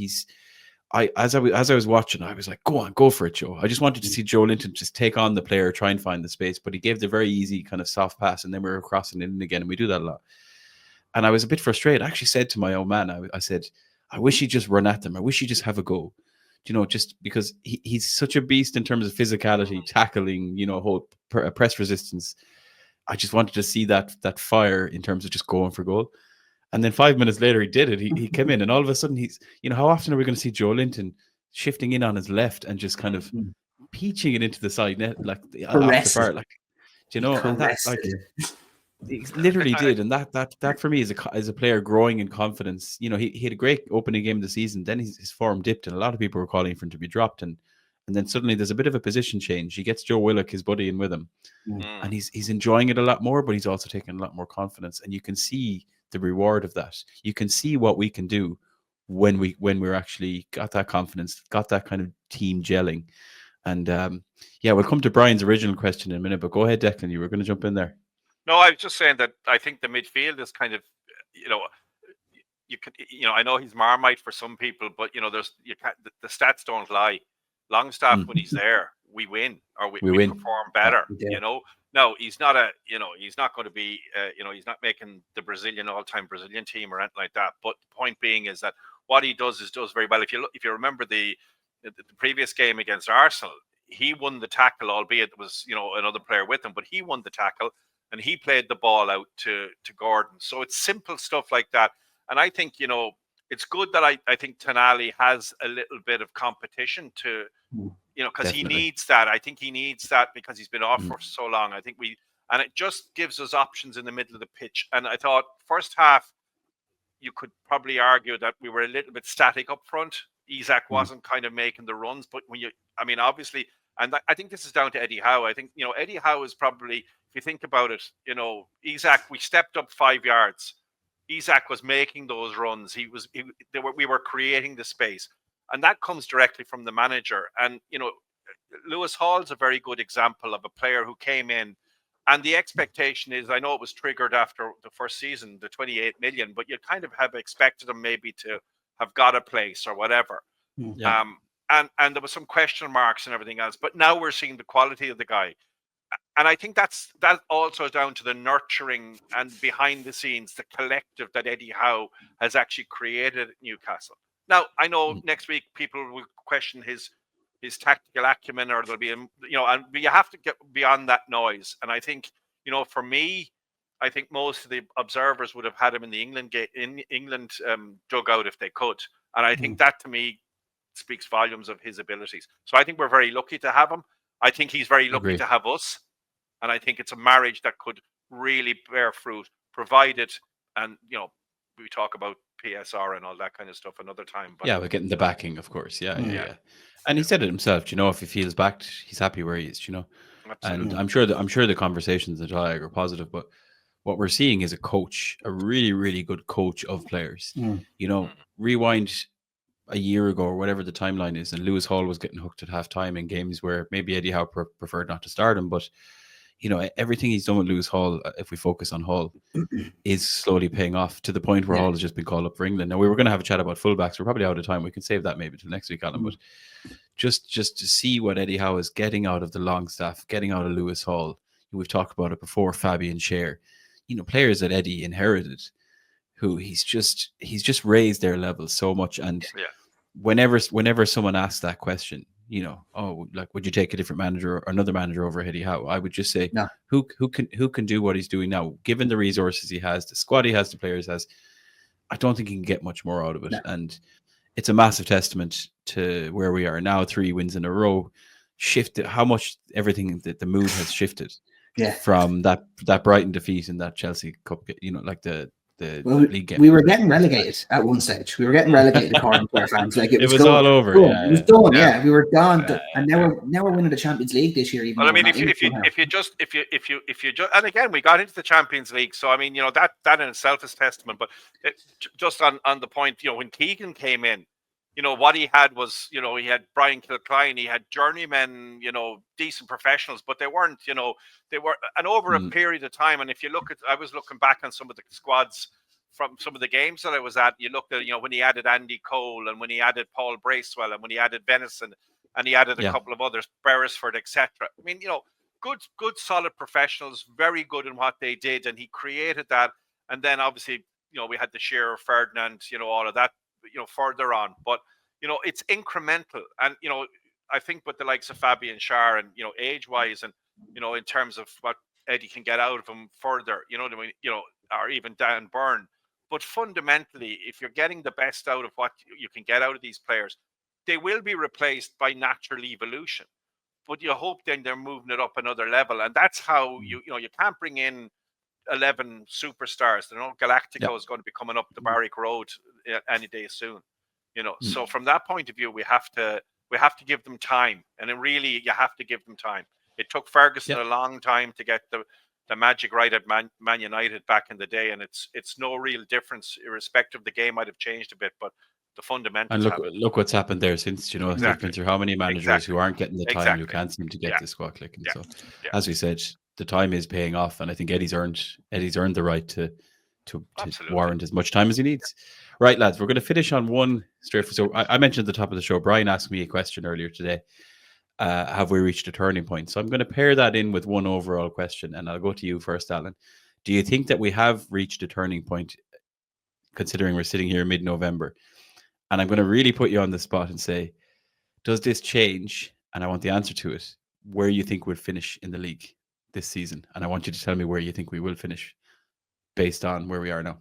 as I was watching, I was like, go on, go for it, Joe. I just wanted to see Joe Linton just take on the player, try and find the space. But he gave the very easy kind of soft pass, and then we were crossing it in again, and we do that a lot. And I was a bit frustrated. I actually said to my old man, I said, I wish he'd just run at them. I wish he'd just have a go. You know, just because he's such a beast in terms of physicality, tackling, you know, whole press resistance. I just wanted to see that fire in terms of just going for goal. And then 5 minutes later, he did it. He came in, and all of a sudden, he's, you know, how often are we going to see Joe Linton shifting in on his left and just kind of peaching it into the side net, like off the bar, like, you know, and that, like, he literally did. And that for me is a player growing in confidence. You know, he had a great opening game of the season. Then his form dipped, and a lot of people were calling for him to be dropped. And then suddenly there's a bit of a position change. He gets Joe Willock, his buddy, in with him, and he's enjoying it a lot more. But he's also taking a lot more confidence, and you can see the reward of that. You can see what we can do when we're actually got that confidence, got that kind of team gelling. And yeah, we'll come to Brian's original question in a minute. But go ahead, Declan. You were going to jump in there. No, I was just saying that I think the midfield is kind of, you know, you could, you know, I know he's Marmite for some people, but, you know, the stats don't lie. Longstaff, when he's there, we win, or we perform better. You know, no, he's not he's not going to be, you know, he's not making the Brazilian all-time Brazilian team or anything like that. But the point being is that what he does very well. If you remember the previous game against Arsenal, he won the tackle, albeit it was, you know, another player with him, but he won the tackle. And he played the ball out to Gordon. So it's simple stuff like that. And I think, you know, it's good that I think Tonali has a little bit of competition to, you know, because he needs that. I think he needs that because he's been off for so long. I think and it just gives us options in the middle of the pitch. And I thought first half, you could probably argue that we were a little bit static up front. Isaac wasn't kind of making the runs, but obviously, and I think this is down to Eddie Howe. I think, you know, Eddie Howe is probably, if you think about it, you know, Isaac, we stepped up 5 yards. Isaac was making those runs. We were creating the space. And that comes directly from the manager. And, you know, Lewis Hall's a very good example of a player who came in. And the expectation is, I know it was triggered after the first season, the 28 million, but you kind of have expected him maybe to have got a place or whatever. Yeah. And there was some question marks and everything else, but now we're seeing the quality of the guy. And I think that also is down to the nurturing and behind the scenes, the collective that Eddie Howe has actually created at Newcastle. Now, I know next week people will question his tactical acumen, or there'll be, you know, and you have to get beyond that noise. And I think, you know, for me, I think most of the observers would have had him in the England dugout if they could. And I think that, to me, speaks volumes of his abilities. So I think we're very lucky to have him. I think he's very lucky to have us. And I think it's a marriage that could really bear fruit, provided, and, you know, we talk about PSR and all that kind of stuff another time. But yeah, we're getting the backing, of course. Yeah. And he said it himself, you know, if he feels backed, he's happy where he is, you know. Absolutely. And I'm sure the conversations in the dialogue are positive, but what we're seeing is a coach, a really, really good coach of players. You know, rewind a year ago or whatever the timeline is, and Lewis Hall was getting hooked at halftime in games where maybe Eddie Howe preferred not to start him, but you know, everything he's done with Lewis Hall, if we focus on Hall, is slowly paying off to the point where Hall has just been called up for England. Now, we were going to have a chat about fullbacks. We're probably out of time. We can save that maybe till next week, Alan. But just to see what Eddie Howe is getting out of the Longstaff, getting out of Lewis Hall. We've talked about it before, Fabian Schär, you know, players that Eddie inherited, who he's just raised their levels so much. And whenever someone asks that question, you know, oh, like, would you take a different manager or another manager over Eddie Howe? I would just say, No. who can do what he's doing now, given the resources he has, the squad he has, the players he has. I don't think he can get much more out of it. No. And it's a massive testament to where we are now. 3 wins in a row, shifted how much everything, the mood has shifted. Yeah. From that Brighton defeat and that Chelsea Cup, you know, like the league game. We were getting relegated at one stage. We were getting relegated according to our fans. Like it was all over. Done. Yeah, it was done. Yeah. We were gone. And now we're winning the Champions League this year. Even well, I mean, if you just, and again, we got into the Champions League, so I mean, you know, that in itself is testament. But just on the point, you know, when Keegan came in, you know, what he had was, you know, he had Brian Kilcline, he had journeymen, you know, decent professionals, but they weren't, you know, and over a period of time. And if you look at, I was looking back on some of the squads from some of the games that I was at, you looked at, you know, when he added Andy Cole and when he added Paul Bracewell and when he added Venison and he added a couple of others, Beresford, etc. I mean, you know, good, solid professionals, very good in what they did. And he created that. And then obviously, you know, we had the Shearer, Ferdinand, you know, all of that, you know, further on. But, you know, it's incremental. And, you know, I think with the likes of Fabian Schär and, you know, age-wise and, you know, in terms of what Eddie can get out of him further, you know what I mean, you know, or even Dan Byrne. But fundamentally, if you're getting the best out of what you can get out of these players, they will be replaced by natural evolution. But you hope then they're moving it up another level. And that's how you know, you can't bring in 11 superstars. You know, Galactico is going to be coming up the Barrick Road any day soon. You know, so from that point of view, we have to give them time, and then really you have to give them time. It took Ferguson a long time to get the magic right at Man United back in the day, and it's no real difference, irrespective. The game might have changed a bit, but the fundamentals. And look what's happened there since, you know, they've been through how many managers who aren't getting the time, who can't seem to get the squad clicking. So as we said, the time is paying off, and I think Eddie's earned the right to warrant as much time as he needs. Right, lads, we're going to finish on one straight. So I mentioned at the top of the show, Brian asked me a question earlier today. Have we reached a turning point? So I'm going to pair that in with one overall question, and I'll go to you first, Alan. Do you think that we have reached a turning point, considering we're sitting here mid-November? And I'm going to really put you on the spot and say, does this change, and I want the answer to it, where you think we'll finish in the league this season? And I want you to tell me where you think we will finish based on where we are now.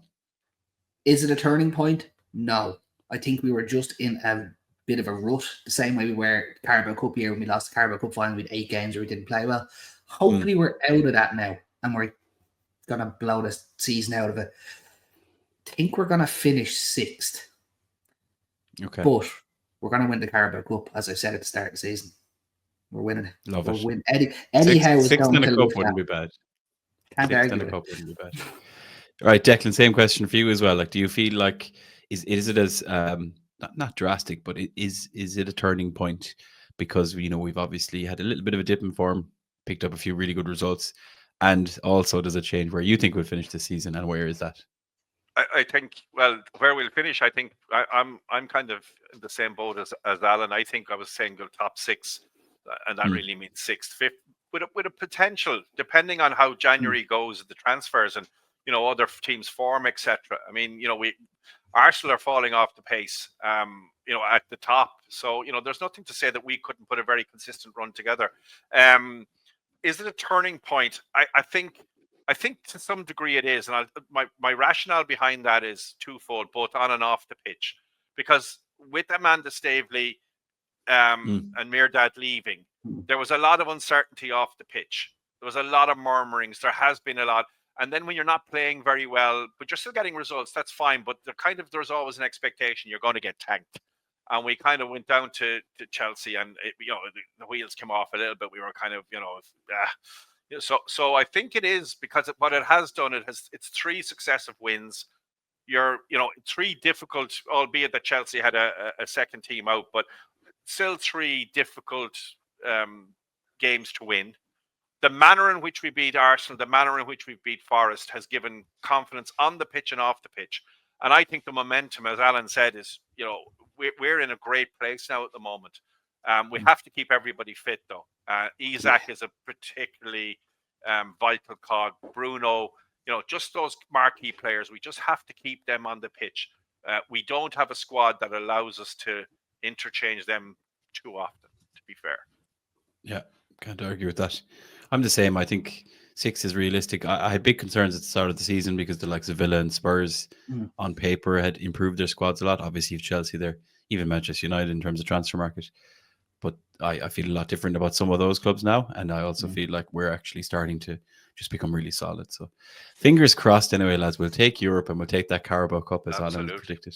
Is it a turning point? No. I think we were just in a bit of a rut, the same way we were Carabao Cup year when we lost the Carabao Cup final with 8 games where we didn't play well. Hopefully we're out of that now and we're going to blow the season out of it. I think we're going to finish 6th. Okay. But we're going to win the Carabao Cup, as I said at the start of the season. We're winning it. Love it. Win. Eddie Howe is going to Cup wouldn't be bad. Can't argue it. Cup wouldn't be bad. All right, Declan, same question for you as well. Like, do you feel like is it as not drastic, but is it a turning point? Because, you know, we've obviously had a little bit of a dip in form, picked up a few really good results, and also does it change where you think we'll finish this season, and where is that? I think, well, where we'll finish, I think I'm kind of in the same boat as Alan. I think I was saying the top 6, and that really means 6th, 5th, with a potential, depending on how January goes, the transfers and, you know, other teams' form, etc. I mean, you know, Arsenal are falling off the pace, you know, at the top. So, you know, there's nothing to say that we couldn't put a very consistent run together. Is it a turning point? I think to some degree it is. And my rationale behind that is twofold, both on and off the pitch. Because with Amanda Staveley and Mirdad leaving, there was a lot of uncertainty off the pitch. There was a lot of murmurings. There has been a lot. And then when you're not playing very well, but you're still getting results, that's fine. But there's always an expectation you're going to get tanked. And we kind of went down to Chelsea, and you know, the wheels came off a little bit. We were kind of, you know, so I think it is, because what it has done, it's 3 successive wins. You know, 3 difficult, albeit that Chelsea had a second team out, but still 3 difficult games to win. The manner in which we beat Arsenal, the manner in which we beat Forest has given confidence on the pitch and off the pitch. And I think the momentum, as Alan said, is, you know, we're in a great place now at the moment. We have to keep everybody fit, though. Isak is a particularly vital cog. Bruno, you know, just those marquee players, we just have to keep them on the pitch. We don't have a squad that allows us to interchange them too often, to be fair. Yeah, can't argue with that. I'm the same. I think 6 is realistic. I had big concerns at the start of the season because the likes of Villa and Spurs on paper had improved their squads a lot. Obviously, Chelsea there, even Manchester United in terms of transfer market. But I feel a lot different about some of those clubs now. And I also feel like we're actually starting to just become really solid. So fingers crossed anyway, lads. We'll take Europe and we'll take that Carabao Cup as Alan predicted.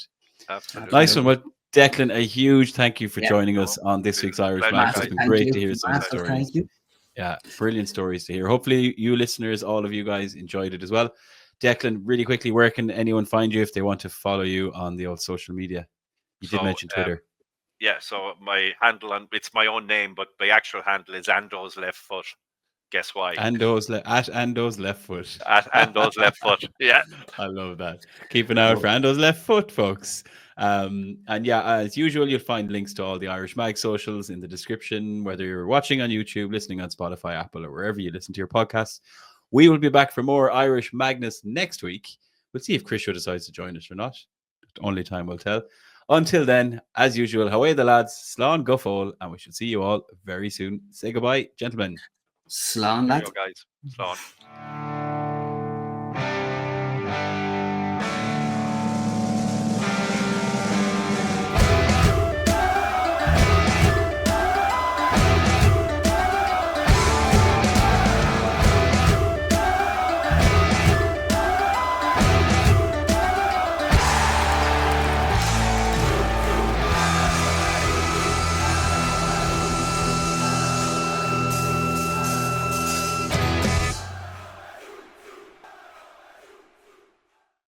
Absolutely. Nice one. Well, Declan, a huge thank you for joining us on this week's Irish Match. It's been great to hear some of the stories. Thank you. Yeah, brilliant stories to hear. Hopefully you listeners, all of you guys enjoyed it as well. Declan, really quickly, where can anyone find you if they want to follow you on the old social media? You did mention Twitter. So my handle, it's my own name, but my actual handle is Ando's Left Foot. Guess why? At Ando's Left Foot. At Ando's Left Foot. Yeah. I love that. Keep an eye out for Ando's Left Foot, folks. And yeah, as usual, you'll find links to all the Irish Mag socials in the description, whether you're watching on YouTube, listening on Spotify, Apple, or wherever you listen to your podcasts. We will be back for more Irish Magnus next week. We'll see if Chriso decides to join us or not. Only time will tell. Until then, as usual, away the lads, Slán go fóil, and we shall see you all very soon. Say goodbye, gentlemen. Slán, lads. Guys. Slán.